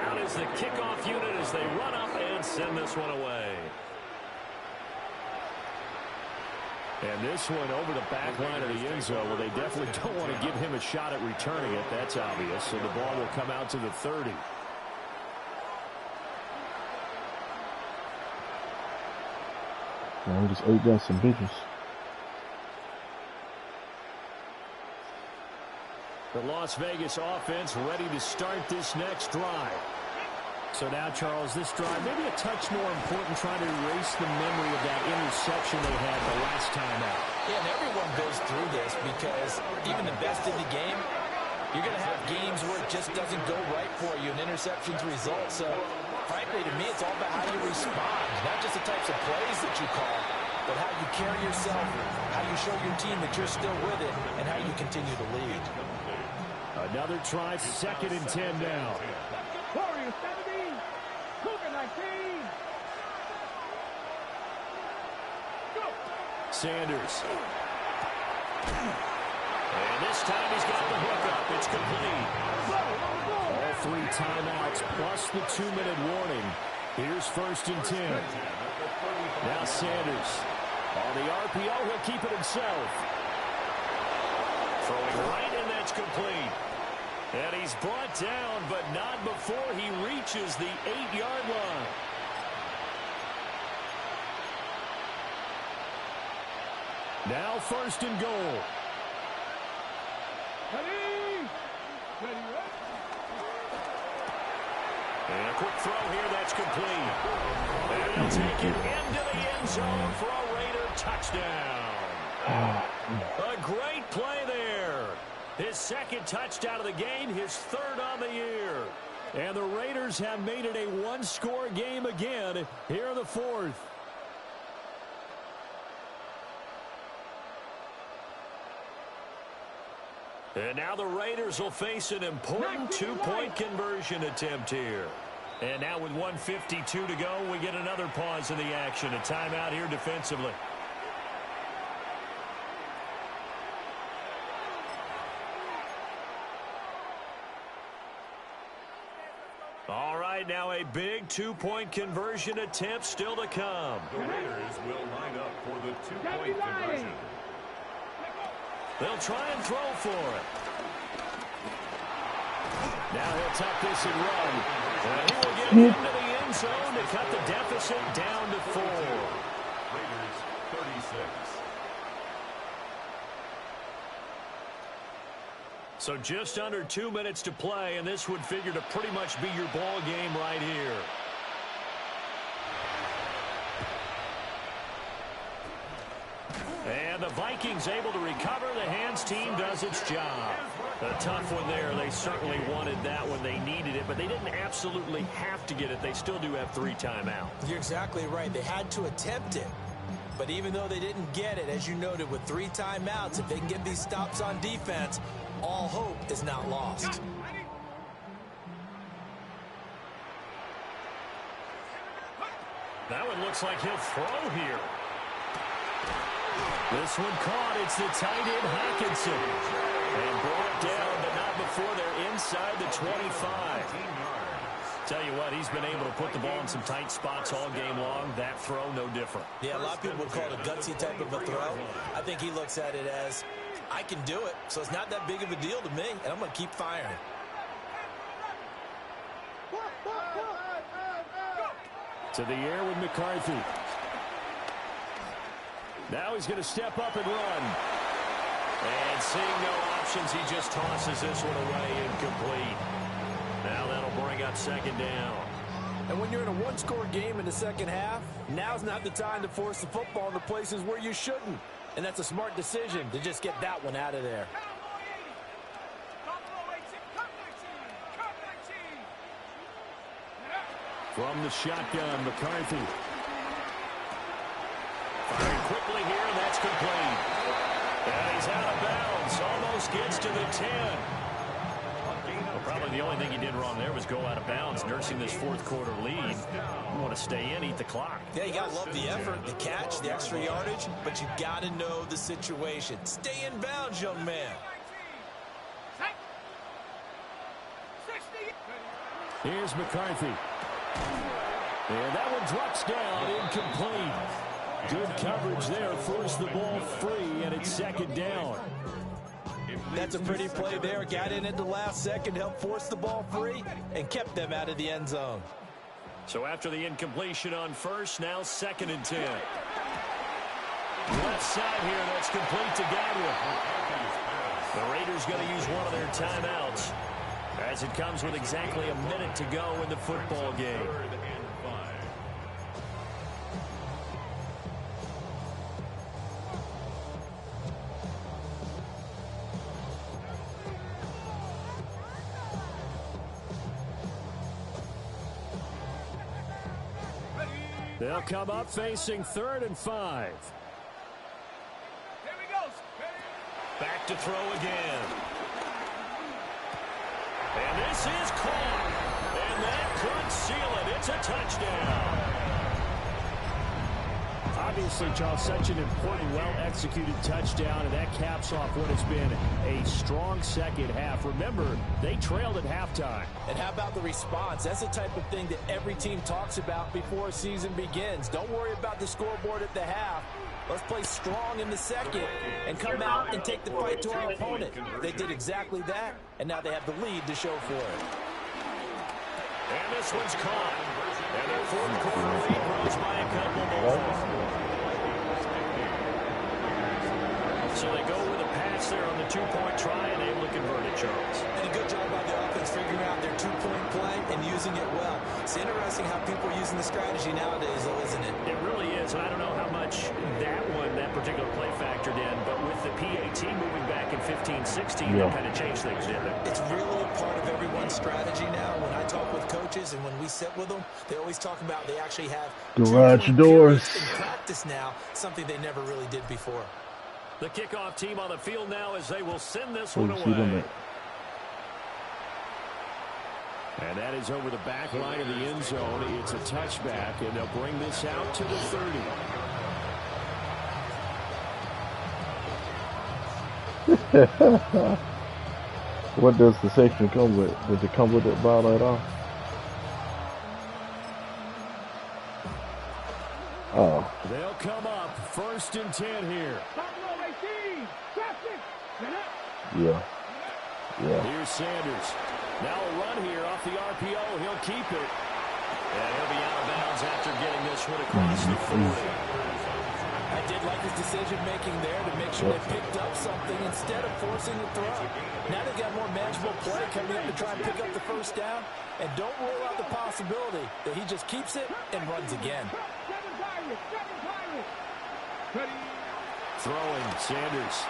Out is the kickoff unit as they run up and send this one away. And this one over the back line of the end zone. Well, they definitely don't want to give him a shot at returning it. That's obvious. So the ball will come out to the 30. Man, we just ate down some bitches. The Las Vegas offense ready to start this next drive. So now, Charles, this drive maybe a touch more important, trying to erase the memory of that interception they had the last time out. Yeah, and everyone goes through this because even the best in the game, you're going to have games where it just doesn't go right for you and interceptions result. So, frankly, to me, it's all about how you respond, not just the types of plays that you call, but how you carry yourself, how you show your team that you're still with it, and how you continue to lead. Another try, 2nd and 10 now. Warriors 17, Cougar 19. Go. Sanders. And this time he's got the hook up. It's complete. All 3 timeouts plus the 2-minute warning. Here's 1st and 10. Now Sanders. On the RPO, he'll keep it himself. Throwing right, and that's complete. And he's brought down, but not before he reaches the 8-yard line. Now 1st and goal. Ready? And a quick throw here, that's complete. And he'll take it into the end zone for a Raider touchdown. A great play there. His 2nd touchdown of the game, his 3rd on the year. And the Raiders have made it a 1-score game again here in the 4th. And now the Raiders will face an important 2-point conversion attempt here. And now with 1:52 to go, we get another pause in the action. A timeout here defensively. All right, now a big 2-point conversion attempt still to come. The Raiders will line up for the 2-point conversion. They'll try and throw for it. Now he'll tuck this and run. And he will get into the end zone to cut the deficit down to 4. Raiders 36. So just under 2 minutes to play, and this would figure to pretty much be your ball game right here. And the Vikings able to recover. The hands team does its job. A tough one there. They certainly wanted that when they needed it, but they didn't absolutely have to get it. They still do have 3 timeouts. You're exactly right. They had to attempt it. But even though they didn't get it, as you noted, with 3 timeouts, if they can get these stops on defense, all hope is not lost. That one looks like he'll throw here. This one caught. It's the tight end Hawkinson. And brought down, but not before they're inside the 25. Tell you what, he's been able to put the ball in some tight spots all game long. That throw, no different. Yeah, a lot of people would call it a gutsy type of a throw. I think he looks at it as, I can do it, so it's not that big of a deal to me, and I'm going to keep firing. To the air with McCarthy. Now he's going to step up and run. And seeing no options, he just tosses this one away incomplete. Now that'll bring up 2nd down. And when you're in a 1-score game in the second half, now's not the time to force the football in the places where you shouldn't. And that's a smart decision to just get that one out of there. From the shotgun, McCarthy. Firing quickly here, and that's complete. And he's out of bounds. Almost gets to the 10. Well, probably the only thing he did wrong there was go out of bounds, nursing this fourth quarter lead. You want to stay in, eat the clock. Yeah, you got to love the effort, the catch, the extra yardage, but you got to know the situation. Stay in bounds, young man. Here's McCarthy. And that one drops down, incomplete. Good coverage there, forced the ball free, and it's second down. That's a pretty play there. Got in at the last second, helped force the ball free, and kept them out of the end zone. So after the incompletion on first, now 2nd and 10. Left side here, that's complete to Godwin. The Raiders going to use one of their timeouts as it comes with exactly a minute to go in the football game. They'll come up facing 3rd and 5. Here we go. Back to throw again. And this is caught. And that could seal it. It's a touchdown. Obviously, Charles, such an important, well-executed touchdown, and that caps off what has been a strong second half. Remember, they trailed at halftime. And how about the response? That's the type of thing that every team talks about before a season begins. Don't worry about the scoreboard at the half. Let's play strong in the second and come out and take the fight to our opponent. They did exactly that, and now they have the lead to show for it. And this one's caught. And their fourth quarter lead grows by a couple more. So they go with a pass there on the two-point try, and able to convert it, Charles. And a good job by the offense figuring out their two-point play and using it well. It's interesting how people are using the strategy nowadays, though, isn't it? It really is, and I don't know how much that particular play factored in, but with the PAT moving back in 15-16, that kind of changed things, didn't it? It's really a part of everyone's strategy now. When I talk with coaches and when we sit with them, they always talk about they actually have garage doors in practice now, something they never really did before. The kickoff team on the field now as they will send this one away. And that is over the back line of the end zone. It's a touchback, and they'll bring this out to the 30. What does the section come with? Does it come with it ball at all? Oh. They'll come up 1st and 10 here. Yeah. Here's Sanders. Now a run here off the RPO. He'll keep it. And he'll be out of bounds after getting this one across the 40. I did like his decision-making there to make sure they picked up something instead of forcing the throw. Now they've got more manageable play coming up to try and pick up the first down. And don't rule out the possibility that he just keeps it and runs again. Throwing, Sanders.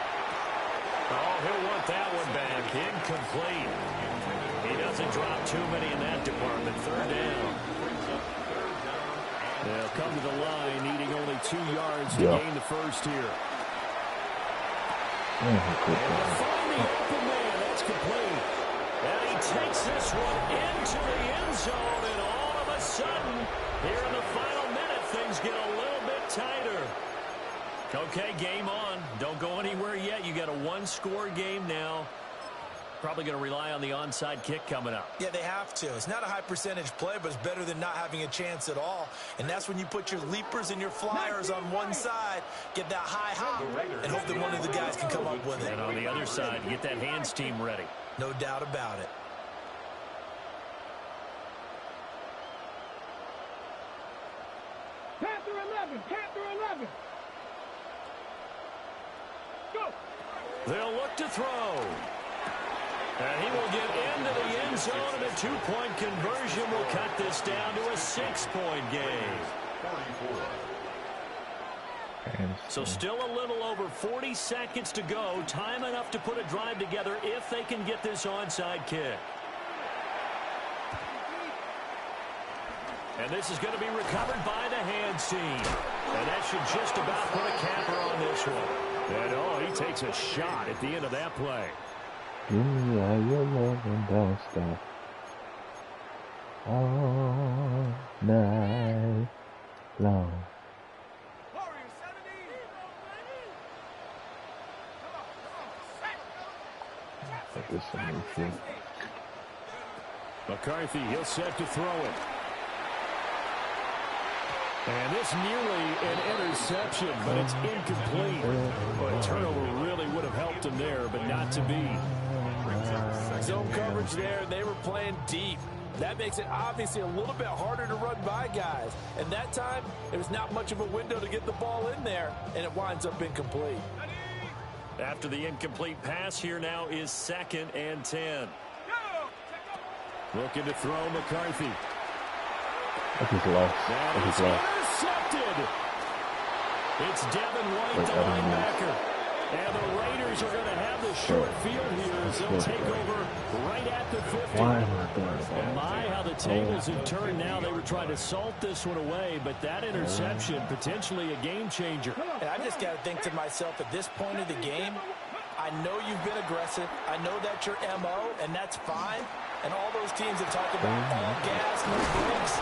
Oh, he'll want that one back. Incomplete. He doesn't drop too many in that department. 3rd down. They'll come to the line, needing only 2 yards to gain the first here. And they'll find the open man. That's complete. And he takes this one into the end zone, and all of a sudden, here in the final minute, things get a little bit tighter. Okay, game on. Don't go anywhere yet. You got a 1-score game now. Probably going to rely on the onside kick coming up. Yeah, they have to. It's not a high percentage play, but it's better than not having a chance at all. And that's when you put your leapers and your flyers on one side, get that high hop, and hope that one of the guys can come up with it. And on the other side, get that hands team ready. No doubt about it. Panther 11, Panther 11. Go. They'll look to throw. And he will get into the end zone, and a 2-point conversion will cut this down to a 6-point game. So still a little over 40 seconds to go. Time enough to put a drive together if they can get this onside kick. And this is going to be recovered by the hands team. And that should just about put a capper on this one. And, oh, he takes a shot at the end of that play. Give me all your love and don't stop. All night long. This is McCarthy, he'll set to throw it. And this nearly an interception, but it's incomplete. But a turnover really would have helped him there, but not to be. Zone coverage there, they were playing deep. That makes it obviously a little bit harder to run by guys. And that time, there was not much of a window to get the ball in there, and it winds up incomplete. After the incomplete pass, here now is 2nd and 10. Looking to throw McCarthy. That is intercepted. It's Devin White, the linebacker. And the Raiders are going to have the short field here as they'll take over right at the 50. And my, how the tables have turned now. They were trying to salt this one away, but that interception, potentially a game changer. And I just got to think to myself, at this point of the game, I know you've been aggressive. I know that's your MO, and that's fine. And all those teams that talk about all gas, no brakes,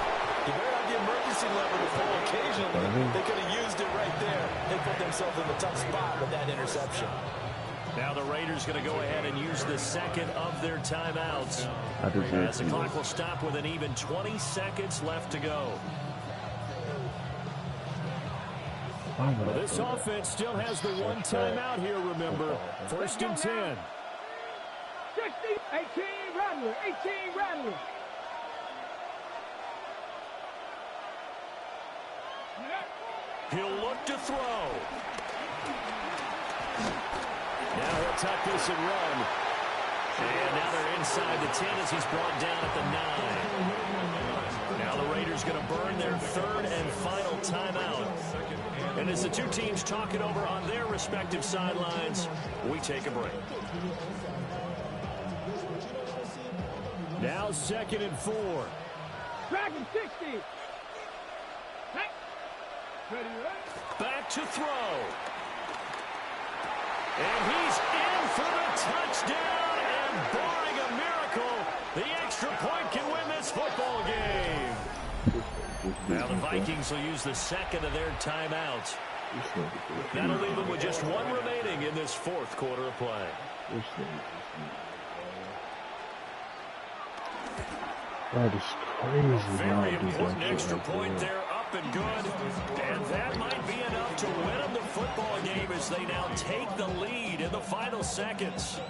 you better have the emergency lever to pull occasionally. They could have used it right there. They put themselves in a tough spot with that interception. Now the Raiders going to go ahead and use the second of their timeouts. As the clock will stop with an even 20 seconds left to go. Well, this offense still has the one timeout here, remember. 1st and 10. 18 Rattler, 18 Rattler. He'll look to throw. Now he'll tuck this and run. And now they're inside the 10 as he's brought down at the 9. Now the Raiders going to burn their 3rd and final timeout. And as the two teams talk it over on their respective sidelines, we take a break. Now 2nd and 4. Dragon 60. Back to throw. And he's in for the touchdown. And barring a miracle, the extra point can win this football game. Now the Vikings will use the second of their timeouts. That'll leave them with just one remaining in this 4th quarter of play. That is crazy. Very important extra point there, up and good. And that might be enough to win them the football game as they now take the lead in the final seconds.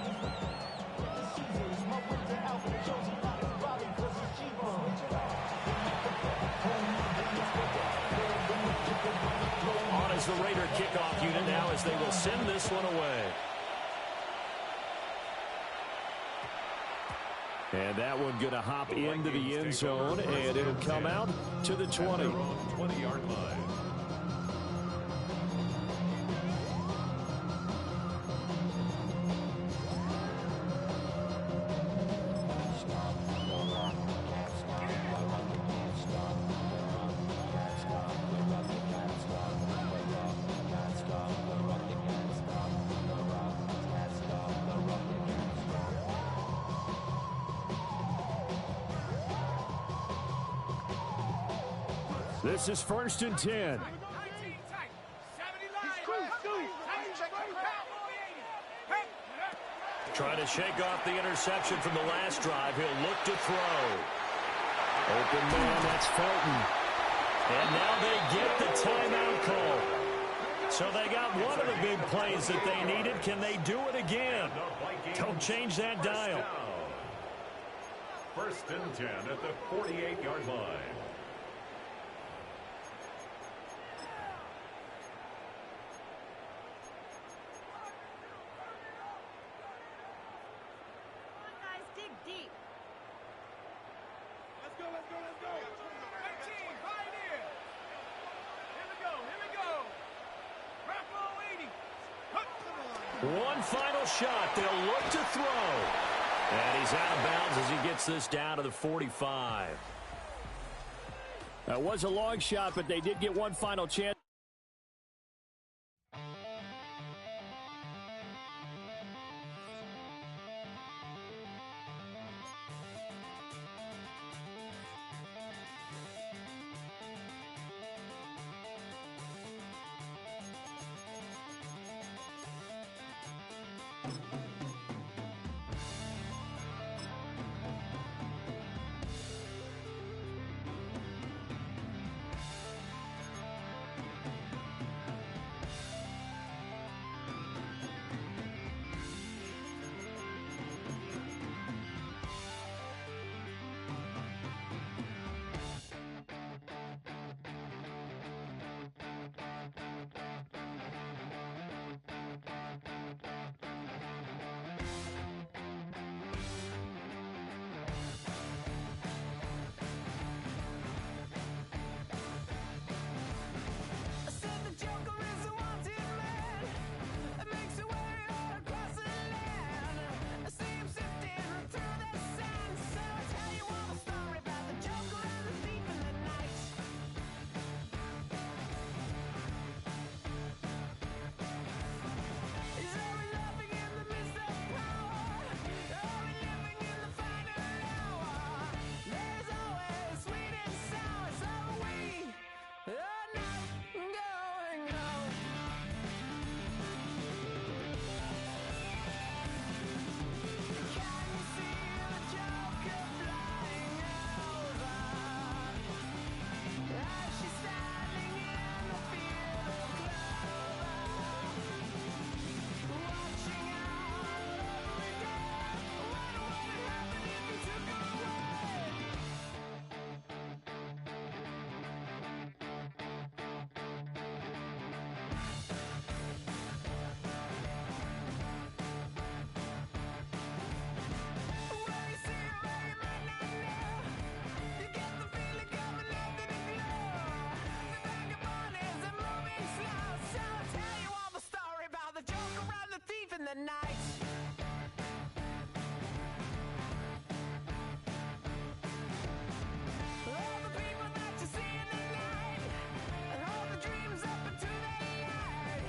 On as the Raider kickoff unit now as they will send this one away. And that one going to hop into the end zone, and it'll come out to the 20. 20-yard line. This is 1st and 10. Trying to shake off the interception from the last drive. He'll look to throw. Open man, that's Fulton. And now they get the timeout call. So they got one of the big plays that they needed. Can they do it again? Don't change that dial. 1st and 10 at the 48-yard line. One final shot. They'll look to throw. And he's out of bounds as he gets this down to the 45. That was a long shot, but they did get one final chance. The night. All the people that you see in the night, and all the dreams up into the light.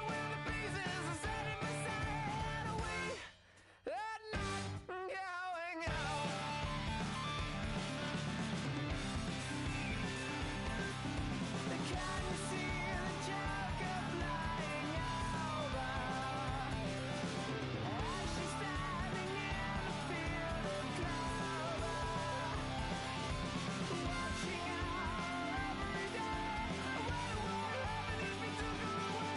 When the pieces are setting beside, we are not going out. Can you see the Joker flying over? She's standing in a field of clover, watching our every day. What would happen if we took her away?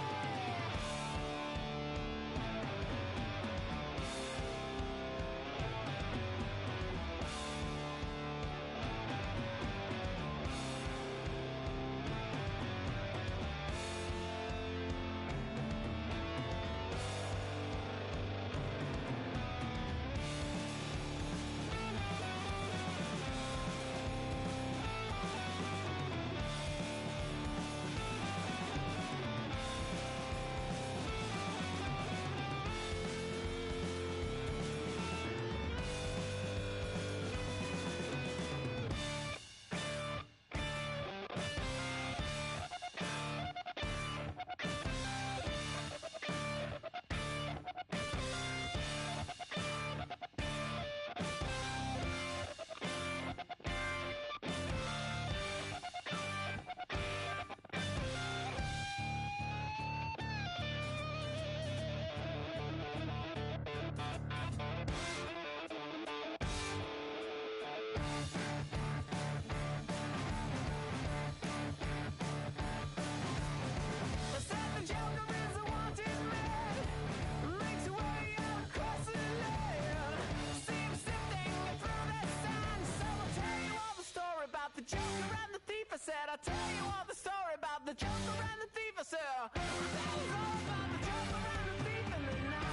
I'll tell you all the story about the Joker and the thief. I said, I'll tell you all about the Joker and the thief in the night.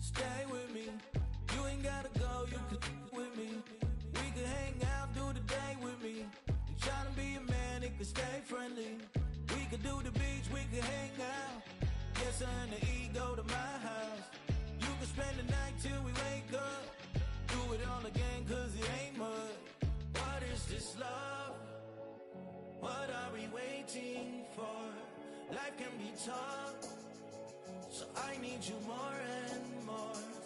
stay with me. You ain't gotta go, you can with me. We can hang out, do the day with me. You tryna be a man, it can stay friendly. We could do the beach, we could hang out. Yes, her and the E go to my house. You can spend the night till we wake up. Do it all again, cause it ain't mud. What is this love? What are we waiting for? Life can be tough, so I need you more and more.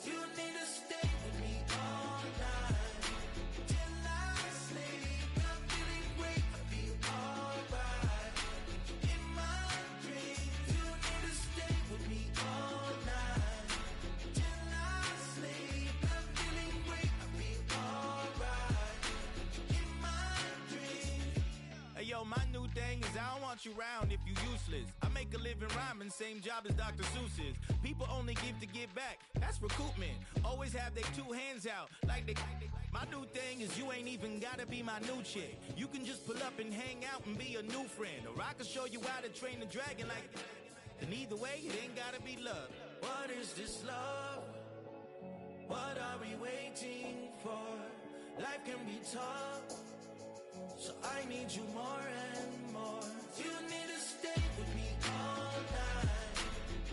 You need to stay with me all night till I sleep. I'm feeling great, I'll be alright. In my dreams, you need to stay with me all night till I sleep. I'm feeling great, I'll be alright. In my dreams. Hey yo, my new thing is I don't want you round if you useless. I make a living rhyming, same job as Dr. Seuss's. People only give to get back, that's recoupment. Always have their two hands out, like they. My new thing is you ain't even gotta be my new chick. You can just pull up and hang out and be a new friend. Or I can show you how to train the dragon like. And either way, it ain't gotta be love. What is this love? What are we waiting for? Life can be tough, so I need you more and more. You need to stay with me all night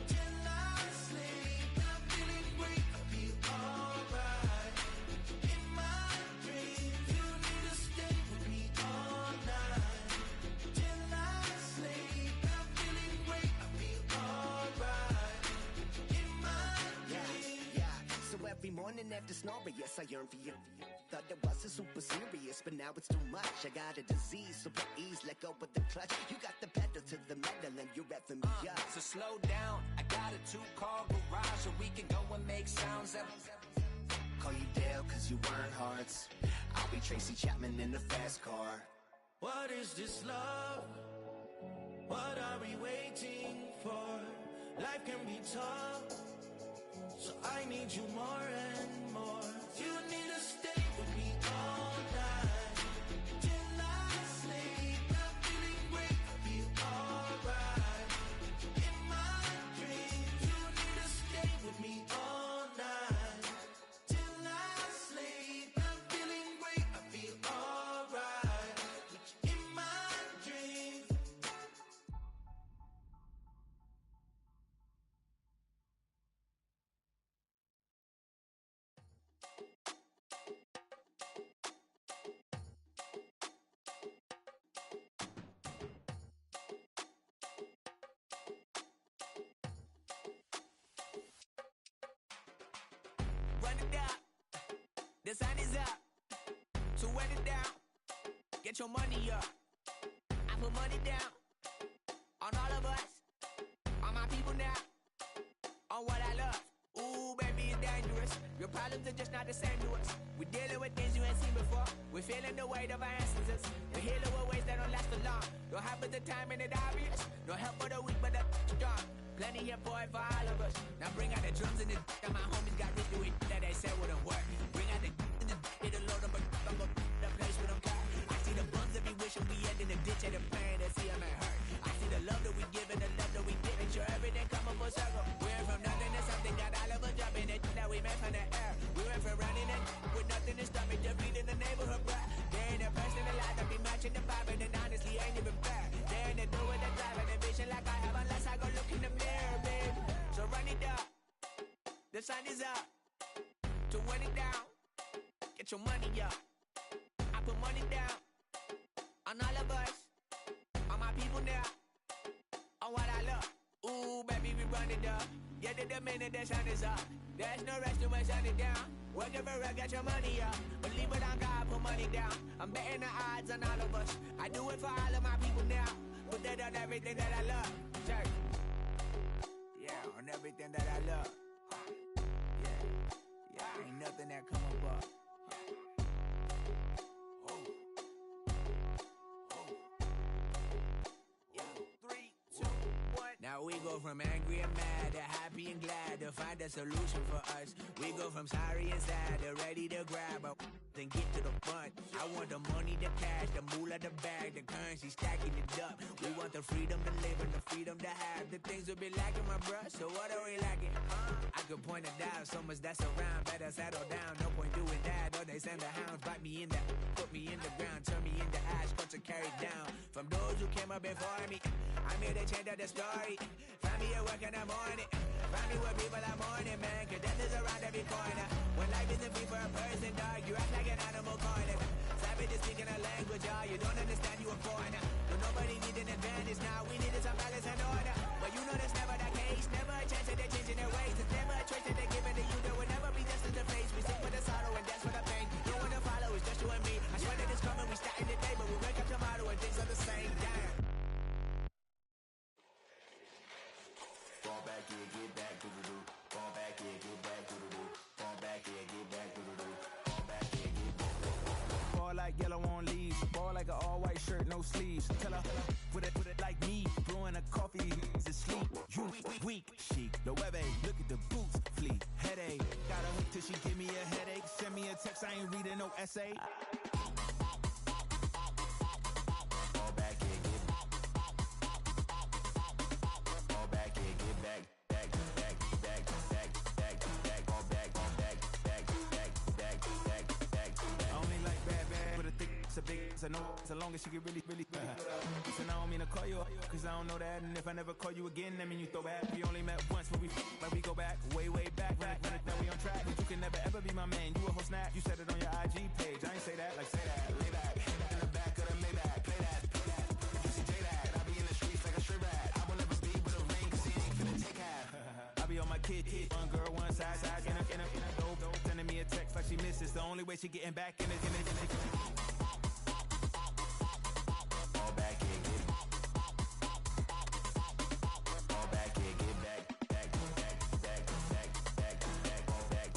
till I sleep. I'm feeling great, I'll be alright. In my dreams, you need to stay with me all night till I sleep. I'm feeling great, I'll be alright. In my dreams. Yeah. So every morning after snoring, yes, I yearn for you. Thought it wasn't super serious, but now it's too much. I got a disease, so please let go with the clutch. You got the pedal to the metal and you're revving me up. So slow down, I got a 2-car garage, so we can go and make sounds. Call you Dale, cause you weren't hearts. I'll be Tracy Chapman in the fast car. What is this love? What are we waiting for? Life can be tough, so I need you more and more. You need to stay with me all night till I sleep. I'm feeling great, I'll be alright. In my dreams, you need to stay with me all night till I sleep. I'm feeling great, I'll be alright. In my dreams. Run it down, the sun is up. So run it down, get your money up. I put money down on all of us, on my people now, on what I love. Ooh, baby, it's dangerous. Your problems are just not the same to us. We're dealing with things you ain't seen before. We're feeling the weight of our ancestors. We're healing with ways that don't last for long. Don't happen the time and it obvious. No help for the weak, but the strong. Plenty here for it for all of us. Now bring out the drums and the that my homies got rich to it that they said wouldn't work. Bring out the and the hit a load of a the place with them car. I see the bums that be wishing we end in the ditch and the pain that see them ain't hurt. I see the love that we give and the love that we give. Make sure everything come up full circle. We're from nothing to something, got all of us jumping it that we made from the air. We went from running and with nothing to stop it, just beating the neighborhood, bruh. There ain't a person alive that be matching the vibe, and honestly ain't even fair. There ain't a do with the drive and the vision like I have unless I go look in the mirror, babe. So run it up, the sun is up. To run it down, get your money up. I put money down on all of us, on my people now, on what I love. Ooh, baby, we run it up. Yeah, the minute the sun is up, there's no rest to shut it down. Working for real, get your money up. Believe it on God, put money down. I'm betting the odds on all of us. I do it for all of my people now. Put that on everything that I love. Check. Yeah, on everything that I love. Yeah, ain't nothing that come above. Yeah, 3, 2, 1. Now we go from angry and mad to happy and glad to find a solution for us. We go from sorry and sad to ready to grab a then get to the front. I want the money, the cash, the moolah, the bag, the currency, stacking it up. We want the freedom to live and the freedom to have. The things will be lacking, my bruh, so what are we lacking? I could point it out, so much that's around. Better settle down, no point doing that. Or they send the hounds, bite me in the, put me in the ground, turn me into ash, cut to carry down. From those who came up before me, I'm here to change up the story. Find me at work in the morning, find me with people I'm mourning, man. Cause death is around every corner. When life isn't free for a person, dog, you act like an animal corner. Savage is speaking a language, y'all, you don't understand, you a foreigner. But nobody needs an advantage now, we needed some balance and order. But you know that's never the case, never a chance that they're changing their ways. It's never a choice that they're giving to you, there will never be justice to face. We sing for the sorrow and dance for the pain. No one to follow, it's just you and me. I swear that it's coming, we starting today, but we wake up tomorrow and things are the same. Damn. Fall back here, get back, doo-doo-doo. Fall back here, get back, doo-doo-doo. Fall back here, get back, doo-doo-doo. Fall back here, get back. Ball like yellow on leaves. Ball like an all-white shirt, no sleeves. Tell her, put it like me. Blowing a coffee, he's asleep. You weak, chic. The web look at the boots, fleet. Headache, got a hook till she give me a headache. Send me a text, I ain't reading no essay. Fall back here, get back. Fall back here, get back. Back, back, back, back, back, back. Fall back, back, back, back, back, back, back. I only like bad, but a thick, it's a big, it's a no, so long as she get really, really bad. Listen, I don't mean to call you up, cause I don't know that. And if I never call you again, that mean you throw back. We only met once, but we go back, way, way back. Run it, now we on track. But you can never ever be my man. You a whole snap, you said it on your IG page. I ain't say that, like say that, lay back. In the back of the Maybach, play that. You see J that, I be in the streets like a stray rat. I will never speak with a ring, cause he ain't finna take half. I be on my kid, one girl, one side, in a dope, sending me a text like she misses. The only way she getting back in it. Fall back here, get back. Fall back here, get back. Back, back, back, back, back, back. Fall back,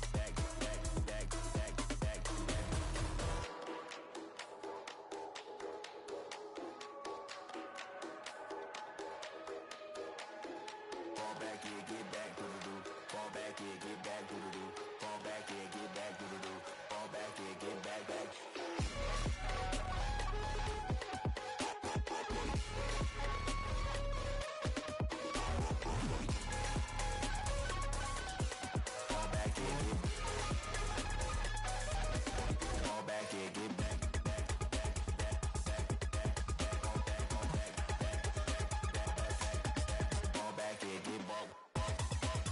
back, back, back, back, back, back, back. Fall back here, get back, doo-doo-doo. Fall back here, get back, doo-doo-doo. Fall back here, get back, doo-doo-doo. Fall back here, get back, back. Fall back here, get back. Fall back here, get back. Back, back, back, back, back, back. Fall back, back, back, back, back, back, back. Fall back here, get back. Fall back here, get back.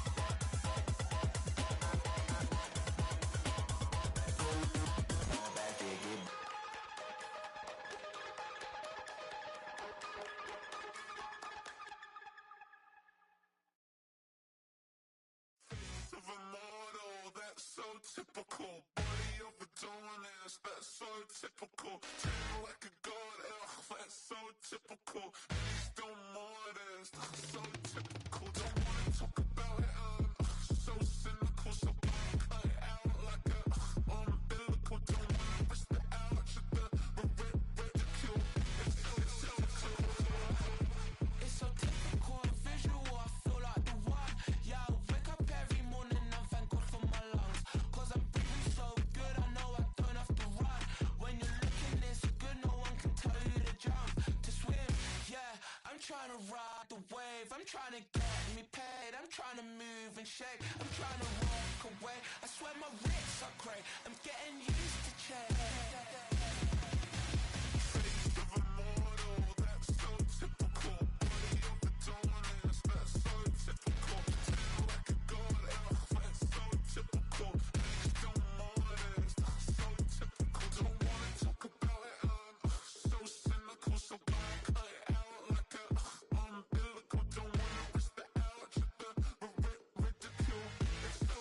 Of a model, that's so typical. Body of a Adonis, that's so typical. Tail like a god, that's so typical. He's still modest, so typical. Don't wanna talk about it, so cynical. So cut it out like a umbilical. Don't wanna risk the ouch of the ridicule. It's so typical, visual, I feel like the one. Yeah, I wake up every morning and thank God for my lungs. Cause I'm breathing so good, I know I don't have to run. When you're looking this good, no one can tell you to jump, to swim. Yeah, I'm trying to ride the wave, I'm trying to get me paid, I'm trying to move and shake, I'm trying to walk away. I swear my wrists are great, I'm getting used to change. Face of a model, that's so typical. Body of a Adonis, that's so typical. Tail like a god, that's so typical. He's still modest, so typical. Don't wanna talk about it, so cynical. So cut it out like a umbilical. Don't wanna risk the ouch of the ridicule. It's so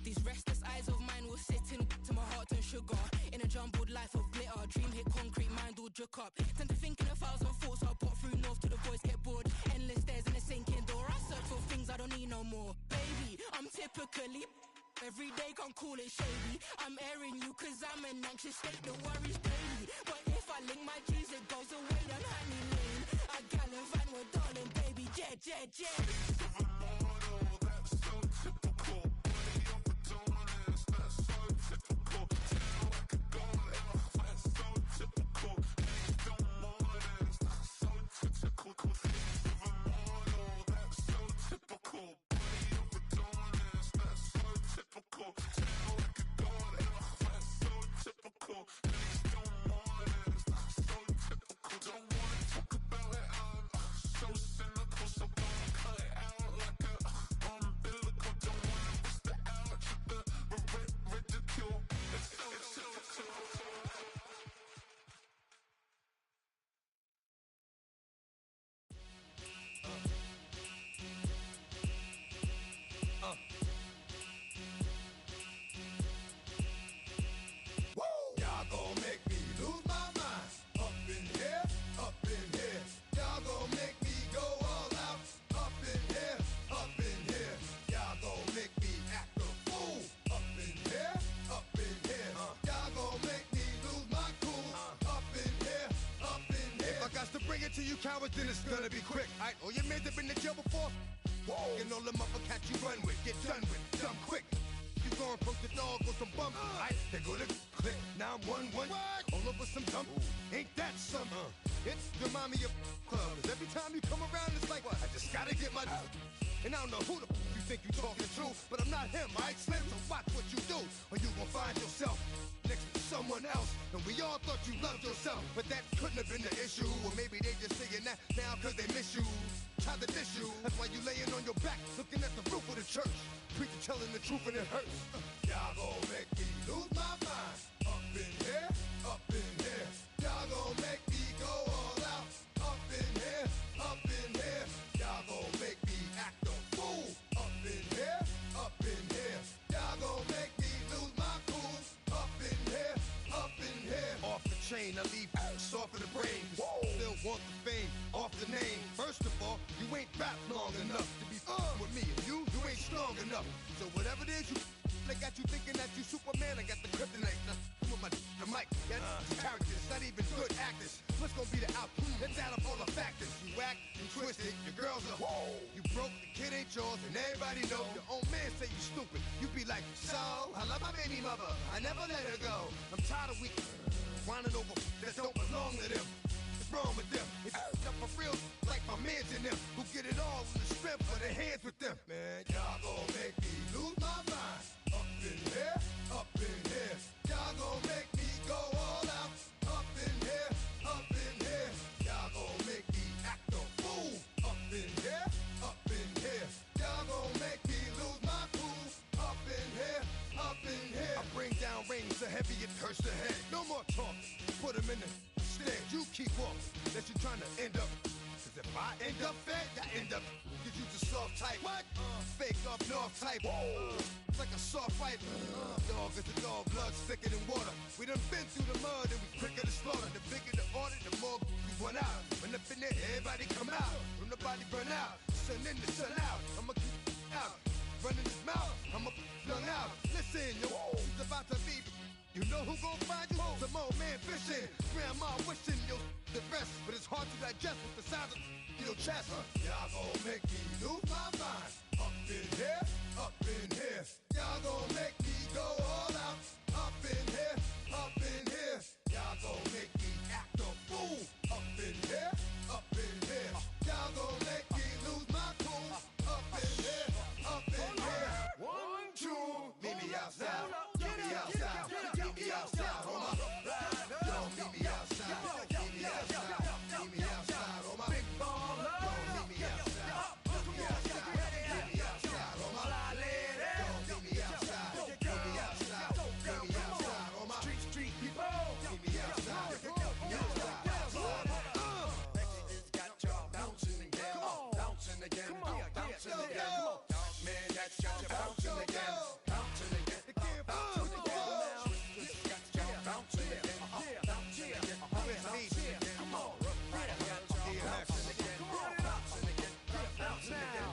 These restless eyes of mine will sit in to my heart and sugar. In a jumbled life of glitter, dream hit concrete, mind all jook up. Tend to think in 1,000 thoughts, I put through north to the voice, get bored. Endless stairs in a sinking door, I search for things I don't need no more. Baby, I'm typically every day, can't call it shady. I'm airing you cause I'm an anxious state, the worries daily. But if I link my G's, it goes away, then honey lane. I got Y'all gon' make me lose my mind. Up in here, up in here. Y'all gon' make me go all out. Up in here, up in here. Y'all gon' make me act a fool. Up in here, up in here. Y'all gon' make me lose my cool. Up in here, up in here. If I got to bring it to you cowards, then it's gonna be quick. Alright, all your men that been to jail before? Whoa. And all them uppercats you run with, get done with, dumb quick. You gon' approach the dog with some bump. Right, they gonna click 911. All over some dump. Ain't that something? It's the mommy of club. 'Cause every time you come around, it's like, I just gotta get my. And I don't know who the you think you talking to, but I'm not him, right, Slim? So watch what you do, or you gon' find yourself next to someone else. And we all thought you loved yourself, but that couldn't have been the issue. Or maybe they just saying that now 'cause they miss you. Try to diss you. That's why you laying on your back, looking at the roof of the church. Preacher telling the truth and it hurts. Y'all gon' make me lose my mind. Up in here, up in here. Y'all gon' make me go all out. Up in here, up in here. Y'all gon' make me act a fool. Up in here, up in here. Y'all gon' make me lose my cool. Up in here, up in here. Off the chain, I leave soft in the brain. Still want the fame, off the name. First of all, you ain't rap long enough to be with me. And you ain't strong enough. So whatever it is you they got you thinking that you Superman, I got the kryptonite. Now, with my the mic, yeah, characters, not even good actors. What's gonna be the outcome? Let's add up all the factors. You act, you twisted, your girls are you broke, the kid ain't yours, and everybody know. Your own man say you stupid. You be like, so, I love my baby mother, I never let her go. I'm tired of weak whining over that don't belong to them. What's wrong with them? It's up for real, like my mans in them, who get it all in the strength of their hands with them. Man, y'all gon' make me lose my mind. Up in here, up in here. Y'all gon' make me go all out. Up in here, up in here. Y'all gon' make me act a fool. Up in here, up in here. Y'all gon' make me lose my cool. Up in here, up in here. I bring down rings so heavy it hurts the head. No more talk, put them in the stand. You keep walking, that you trying to end up. Cause if I end up fed, I end up. Cause you just soft type. What? Fake up north type. It's like a soft fight. Dog is a dog, blood thicker than water. We done been through the mud and we quicker to slaughter. The bigger the order, the more we run out. When up in there, everybody come out. When nobody burn out, sun in the sun out. I'ma keep out. Running his mouth, I'ma flung out. Listen, yo, it's about to be. You know who gon' find you? Some old man fishing. Grandma wishing you the best, but it's hard to digest with the sound of your chest. Y'all gon' make me lose my mind. Up in here, up in here. Y'all gon' make me go all out. Up in here, up in here. Y'all gon' make me act a fool. Up in here, up in here. Y'all gon' make me lose my cool. Up in here, up in here. 1, 2, meet me outside. Meet me outside. Meet me outside, on my ride. Yo, meet me outside. Meet me outside. Meet me outside, on my big baller. Yo, meet me outside. Meet me outside. Meet me outside, on my fly lady. Yo, meet me outside. Meet me outside. Meet me outside, on my street people. Meet me outside. Meet me outside. It's got y'all bouncing again, bouncing again, bouncing again. Man, that's got you bouncing again, bouncing again, bouncing again. Bouncing again, bouncing again, bouncing again. Come on, right, bouncing again, bouncing again, bouncing again, bouncing again.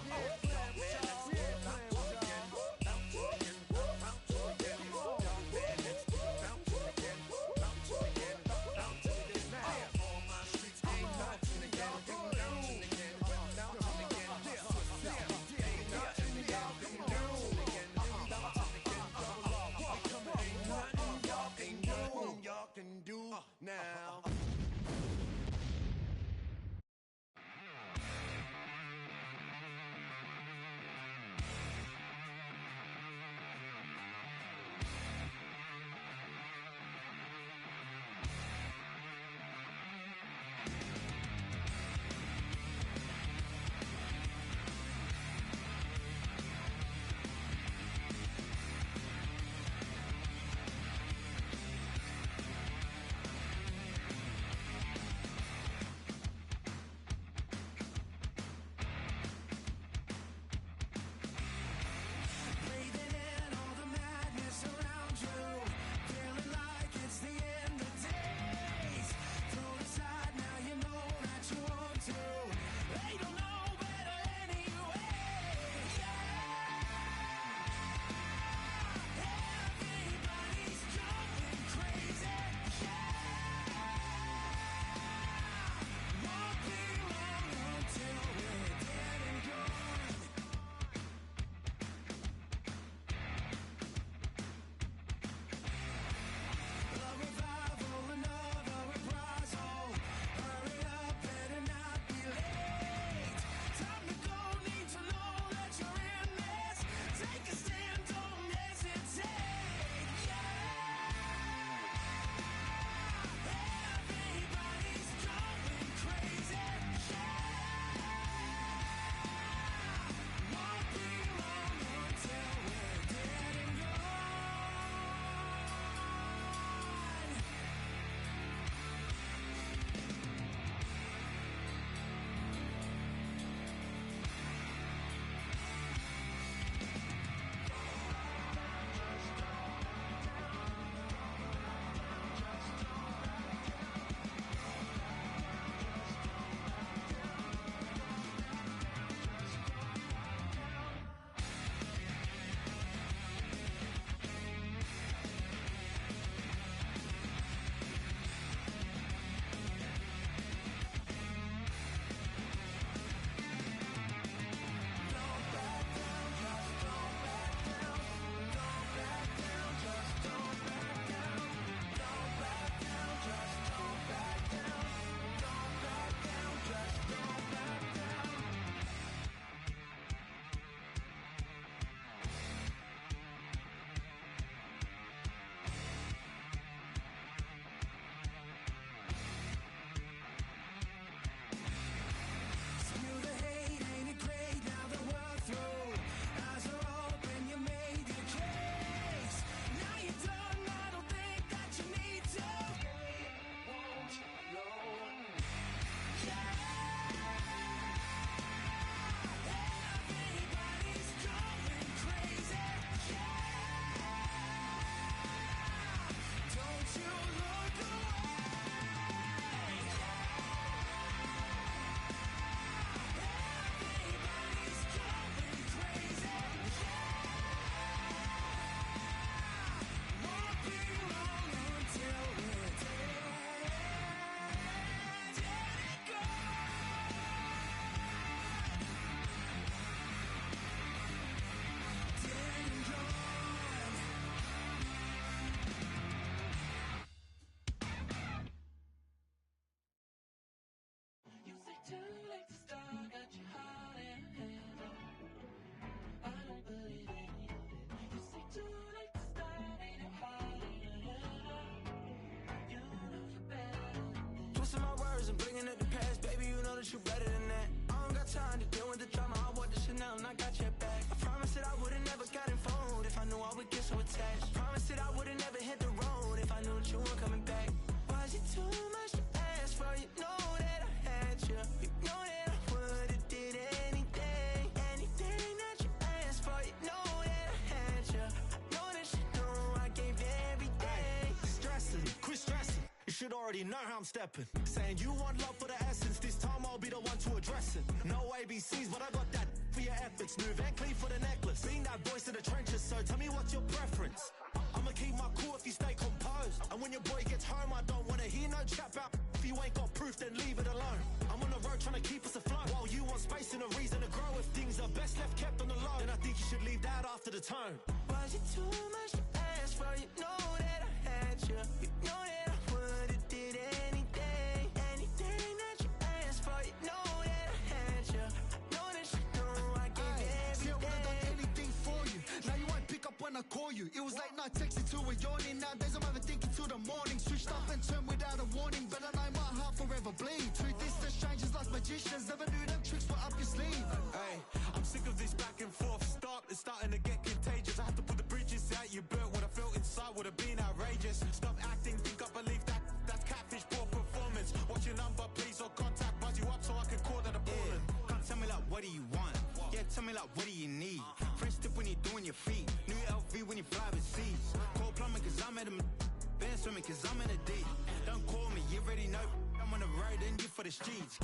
you better than that. I don't got time to deal with the drama. I bought the Chanel and I got your back. I promised that I would've never gotten phone if I knew I would get so attached. I promised that I would've never hit the road if I knew that you weren't coming back. Was it too much to ask for? You know that I had you. You know that I would've did anything, anything that you asked for. You know that I had you. I know that you know I gave everything. Stressing, quit stressing. You should already know how I'm stepping. Saying you want love for the essence. This time I'll be the one to address it. No ABCs, but I got that for your efforts. New Van Cleef for the necklace. Being that voice in the trenches, so tell me what's your preference. I'ma keep my cool if you stay composed. And when your boy gets home, I don't wanna hear no chat about. If you ain't got proof, then leave it alone. I'm on the road trying to keep us afloat. While you want space and a reason to grow. If things are best left kept on the low, then I think you should leave that after the tone. Was it too much to ask for? You know that I had you. You know that I would've did anything, anything that you asked for. You know that I had you. I know that you know I gave everything. See, I would've done anything for you. Now you won't pick up when I call you. It was late night texting till we're yawning. Nowadays I'm overthinking till the morning. Switched up and turned without a warning, but I know my heart forever bleed. Truth is, the strangers like magicians. Never knew them tricks were up your sleeve. Hey, I'm sick of this back and forth. It's starting to get contagious. I have to put the bridges out you built. What I felt inside would have been outrageous. Stop acting, think I believe that. That's catfish, poor performance. Watch your number, please, or contact. Buzz you up so I can call that a ballin'. Can't tell me like, what do you want? Yeah, tell me like, what do you need? Fresh tip when you're doing your feet. New LV when you fly overseas. Call plumbing cause I'm at a been swimming cause I'm in a deep. Don't call me, you already know. I'm on the road and you for the streets.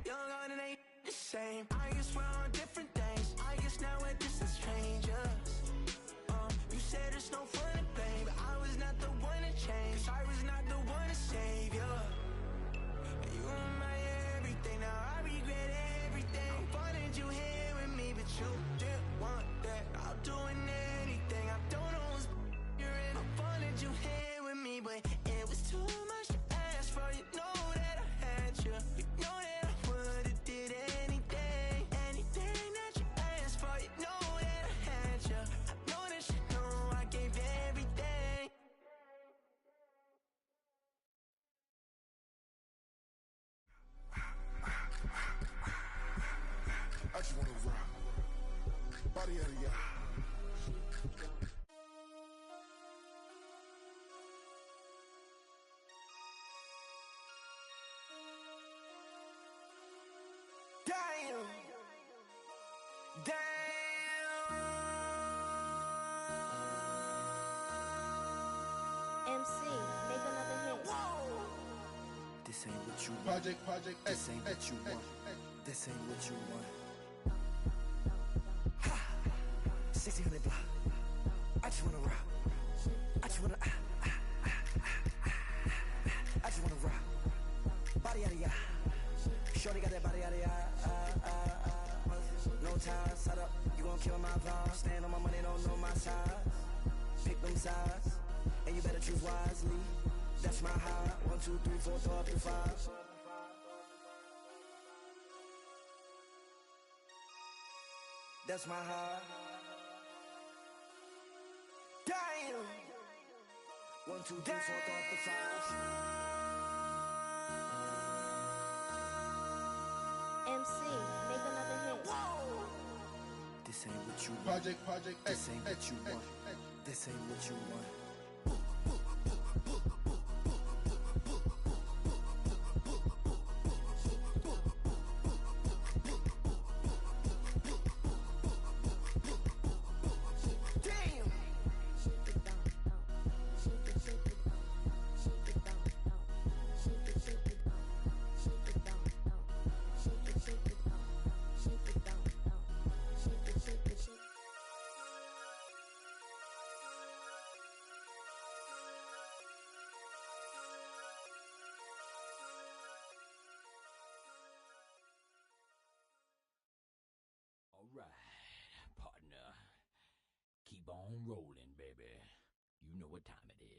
Young on and ain't the same. I guess we're on different things. I guess now we're distant strangers. You said it's no fun to blame, but I was not the one to change. 'Cause I was not the one to save you. And you were my everything. Now I regret everything. I wanted you here with me, but you didn't want that. I'm doing anything. I don't know what's you're in. I wanted you here with me, but it was too much to ask for. You know that I had you. You know that I would've did anything, anything that you asked for. You know that I had you. I know that you know I gave everything. I just wanna rock. Body out of ya. Damn. MC, make another hit. This ain't what you want. Project, This ain't what you want. This ain't what you want. Ha! 1600 block. I just wanna rock. I just wanna I just wanna rock. Body out of ya. Shorty got that body out of ya. No time, set up. You gon' kill my vibe. Stand on my money, don't know my size. Pick them sides, and you better choose wisely. That's my high. 1, 2, 3, 4, throw up to 5. That's my high. Damn. 1, 2, 3, 4, throw up to 5. MC, make another hit. This ain't what you want. Project, This ain't what you want. This ain't what you want. All right, partner. Keep on rolling, baby. You know what time it is.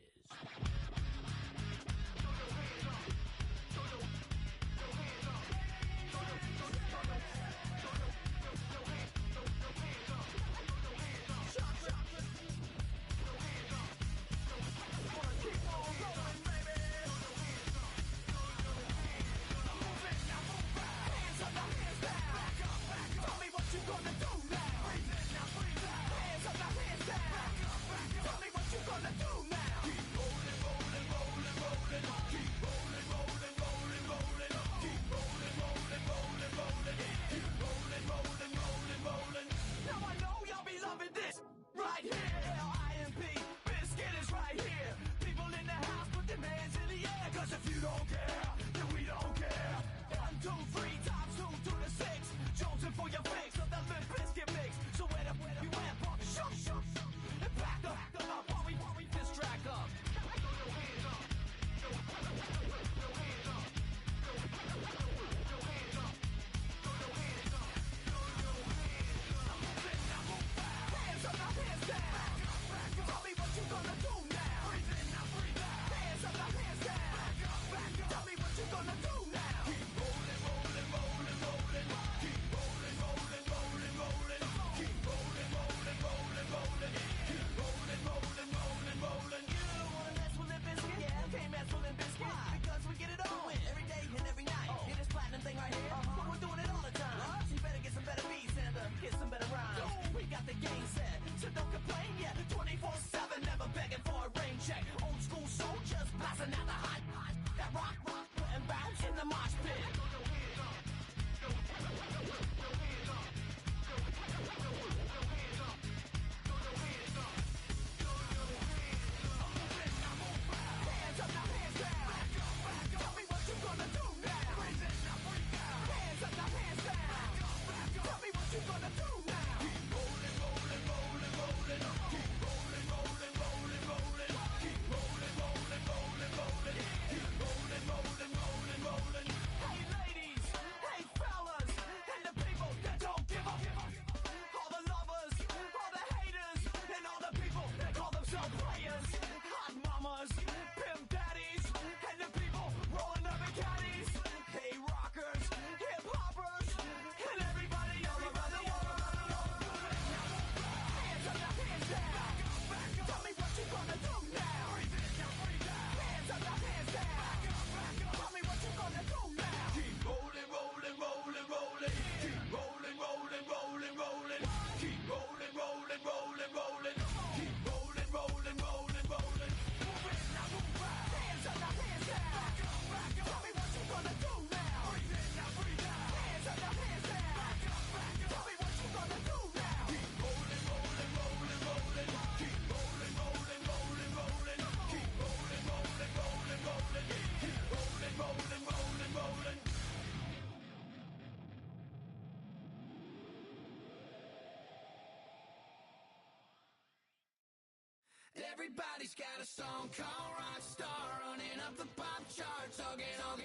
Everybody's got a song called Rockstar, running up the pop charts, hugging all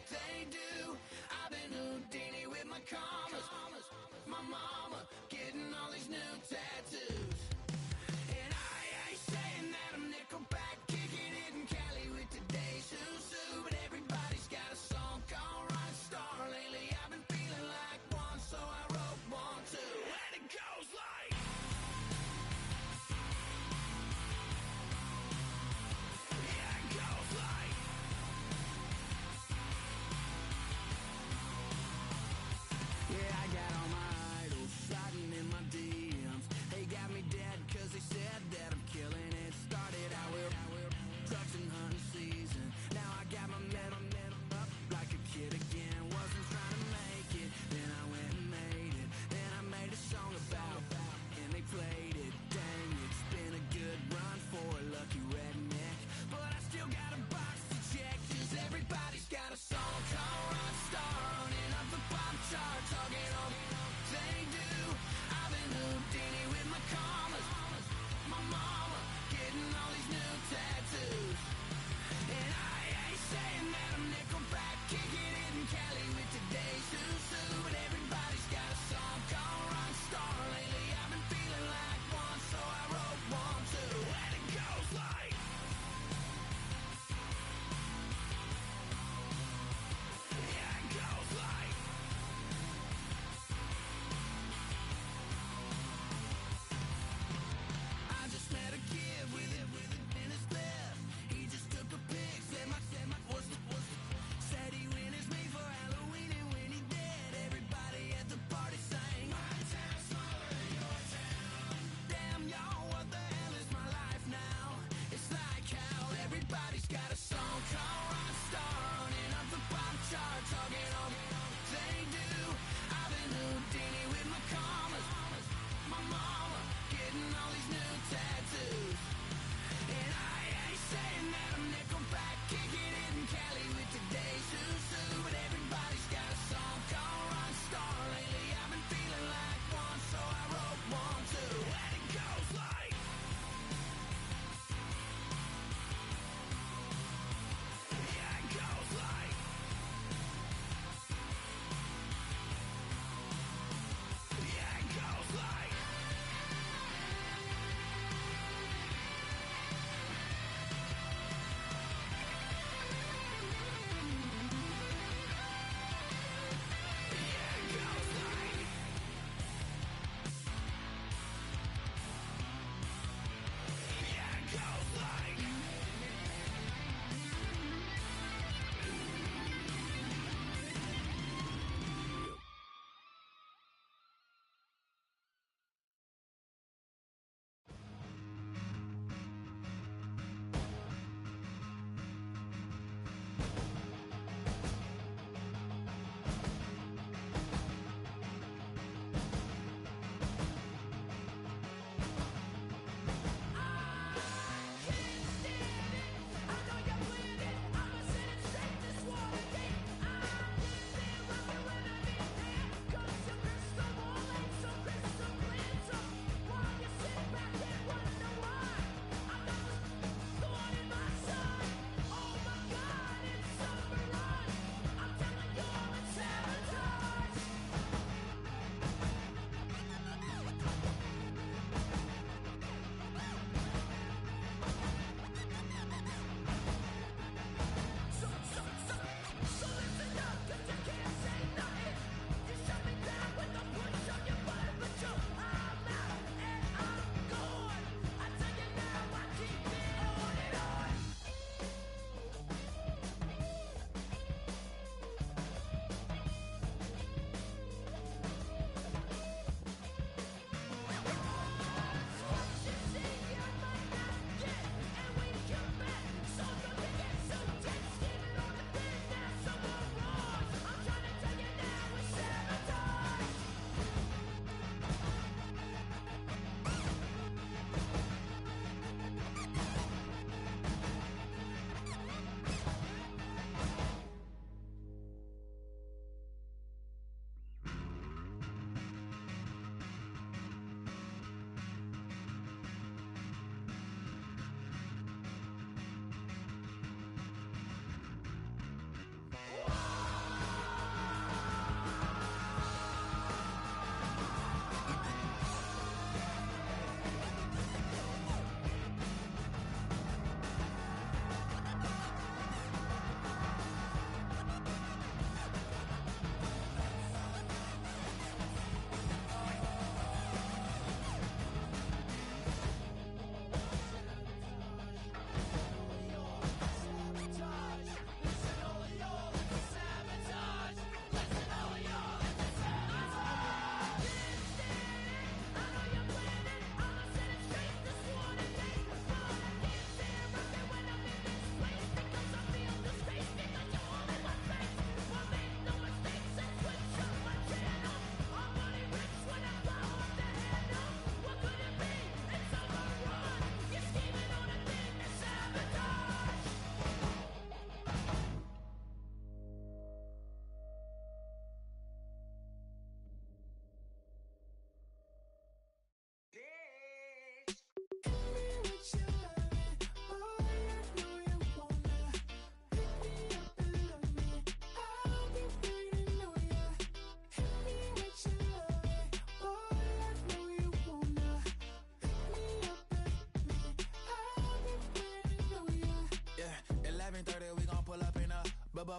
they do. I've been Houdini with my commas, my mama getting all these new tattoos. And I ain't saying that I'm Nickelback, kicking it in Cali with today's who's who, but everybody's got a song called Rockstar. Lately I've been feeling like one, so I wrote one too. And it goes like, yeah, it goes like, yeah, I got all my idols sliding in my DMs. They got me dead cause they said that I'm killing it. Started out with trucks and hunting season. Now I got my metal up like a kid again. Wasn't trying to make it, then I went and made it. Then I made a song about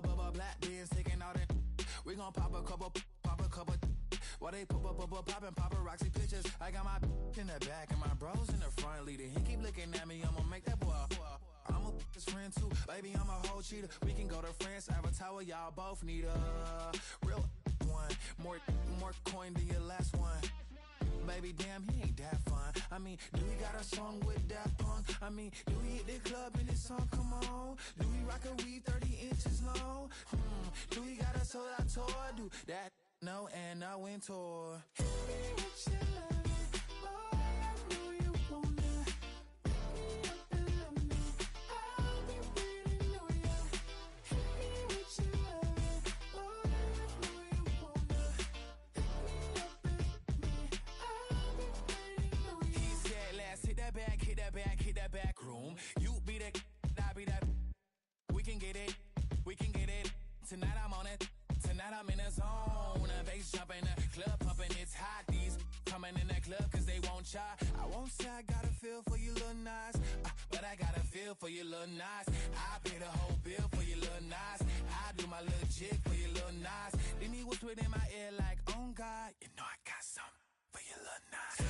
black beans taking all that. We gon' pop a couple. While they poppin' paparazzi pictures. I got my in the back and my bros in the front leading. He keep looking at me, I'ma make that boy. I'm a his friend too, baby, I'm a whole cheater. We can go to France, Avatar, y'all both need a real one. More coin than your last one. Baby, damn, he ain't that fun. I mean, do we got a song with that punk? I mean, do we hit the club in this song? Come on. Do we rock a weave 30 inches long? Do we got a sold out tour? Do that? No, and no win tour. Hit me with your love, boy, I know you wanna. Pick me up and love me. I'll be waiting on ya. Hit me with your love, boy, I know you wanna. Pick me up and love me. I'll be waiting on ya. He said, let's hit that back room. You be the, I be that. We can get it. Tonight I'm on it. Tonight I'm in a zone. A bass jumping, the club pumping, it's hot. These coming in the club cause they won't try. I won't say I got a feel for you little nice, but I got a feel for you little nice. I pay the whole bill for you little nice. I do my little jig for you little nice. Then he whispered in my ear like, oh God, you know I got something for you little nice.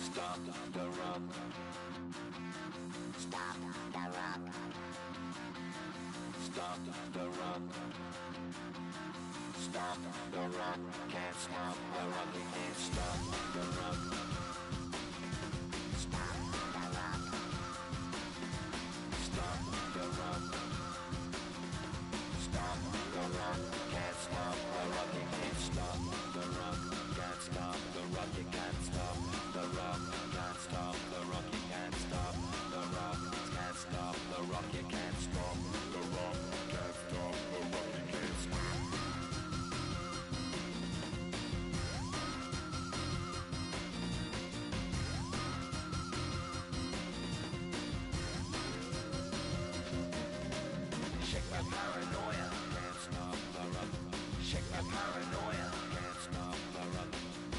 Stop the rock. Stop the rock. Stop the rock. Stop the rock. Can't stop the rock. You can't stop the rock. Stop the rock. Stop the rock. Stop the rock. Can't stop the rock. You can't stop the rock. Can't stop the rock. You can't stop the rock. Can't stop the rock. You can't stop the rock. Can't stop the rock. You can't stop the rock. Can't stop the rock. You can't stop. Shake my paranoia. Can't stop the rock. Shake my paranoia. Can't stop the rock.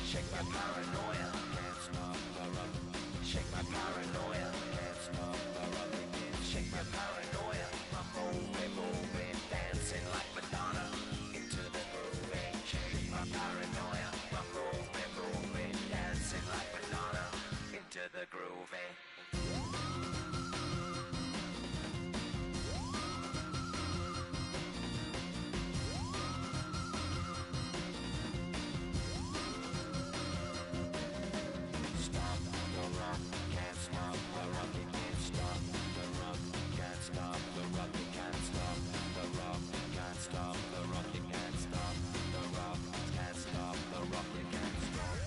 Shake my paranoia. Can't stop the rock. Shake my paranoia. Can't stop the rock. Shake my paranoia. I'm moving, dancing like Madonna into the groove. Shake my paranoia. I'm moving, dancing like Madonna into the groove. Stop the rock, can't stop the rock, you can't stop the rock, can't stop the rock, you can't stop the rock, can't stop the rock, you can't stop the rock, can't stop the rock, you can't stop.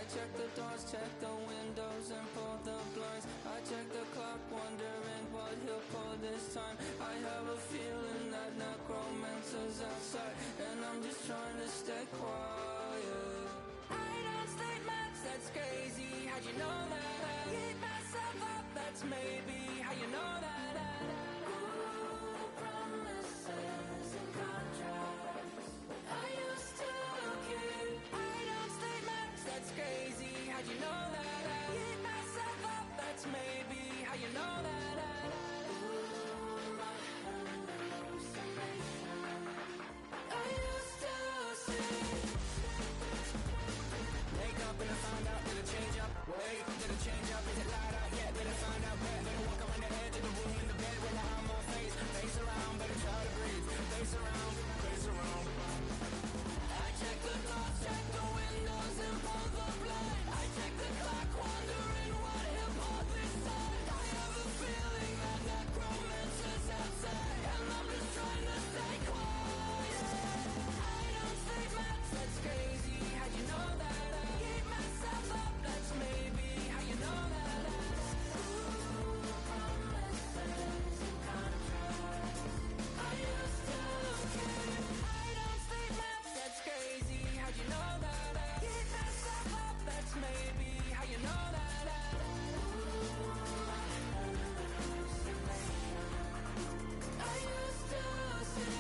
check the doors, check the windows, and pull the blinds. I check the clock, wondering what he'll pull this time. I have a feeling that necromancer's outside, and I'm just trying to stay quiet. I don't state much, that's crazy. How'd you know that? I keep myself up, that's maybe how you know that. Ooh, promises and contracts. I used to keep. I don't state much, that's crazy. How'd you know that? I keep myself up, that's maybe how you know that. Ooh, my hallucination. I used to see. Wake up and I find out, did it change up? Wait, did it change up? Is it light out yet? Did I find out where? Better walk around the edge of the room in the bed with my arm on face. Face around, better try to breathe. Face around, face around. I check the doors, check the windows, and pull the blind. I check the clock, wondering what he'll pull this time. I have a feeling that necromancer's outside, and I'm just trying to stay quiet. I don't say much, that's crazy. How'd you know that? I keep myself up, that's maybe how you know that. Ooh, promises and contracts. I used to keep. I don't say much, that's crazy. How'd you know that? I keep myself up, that's maybe how you know that. Ooh, my hallucination. I used to see.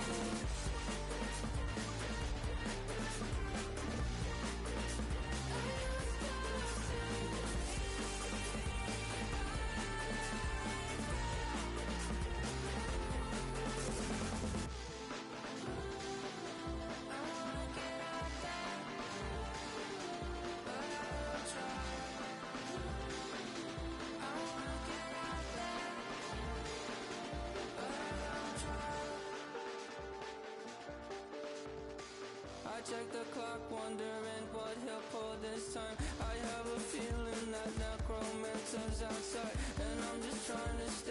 I check the clock, wondering what he'll pull this time. I have a feeling that necromancer's outside, and I'm just trying to stay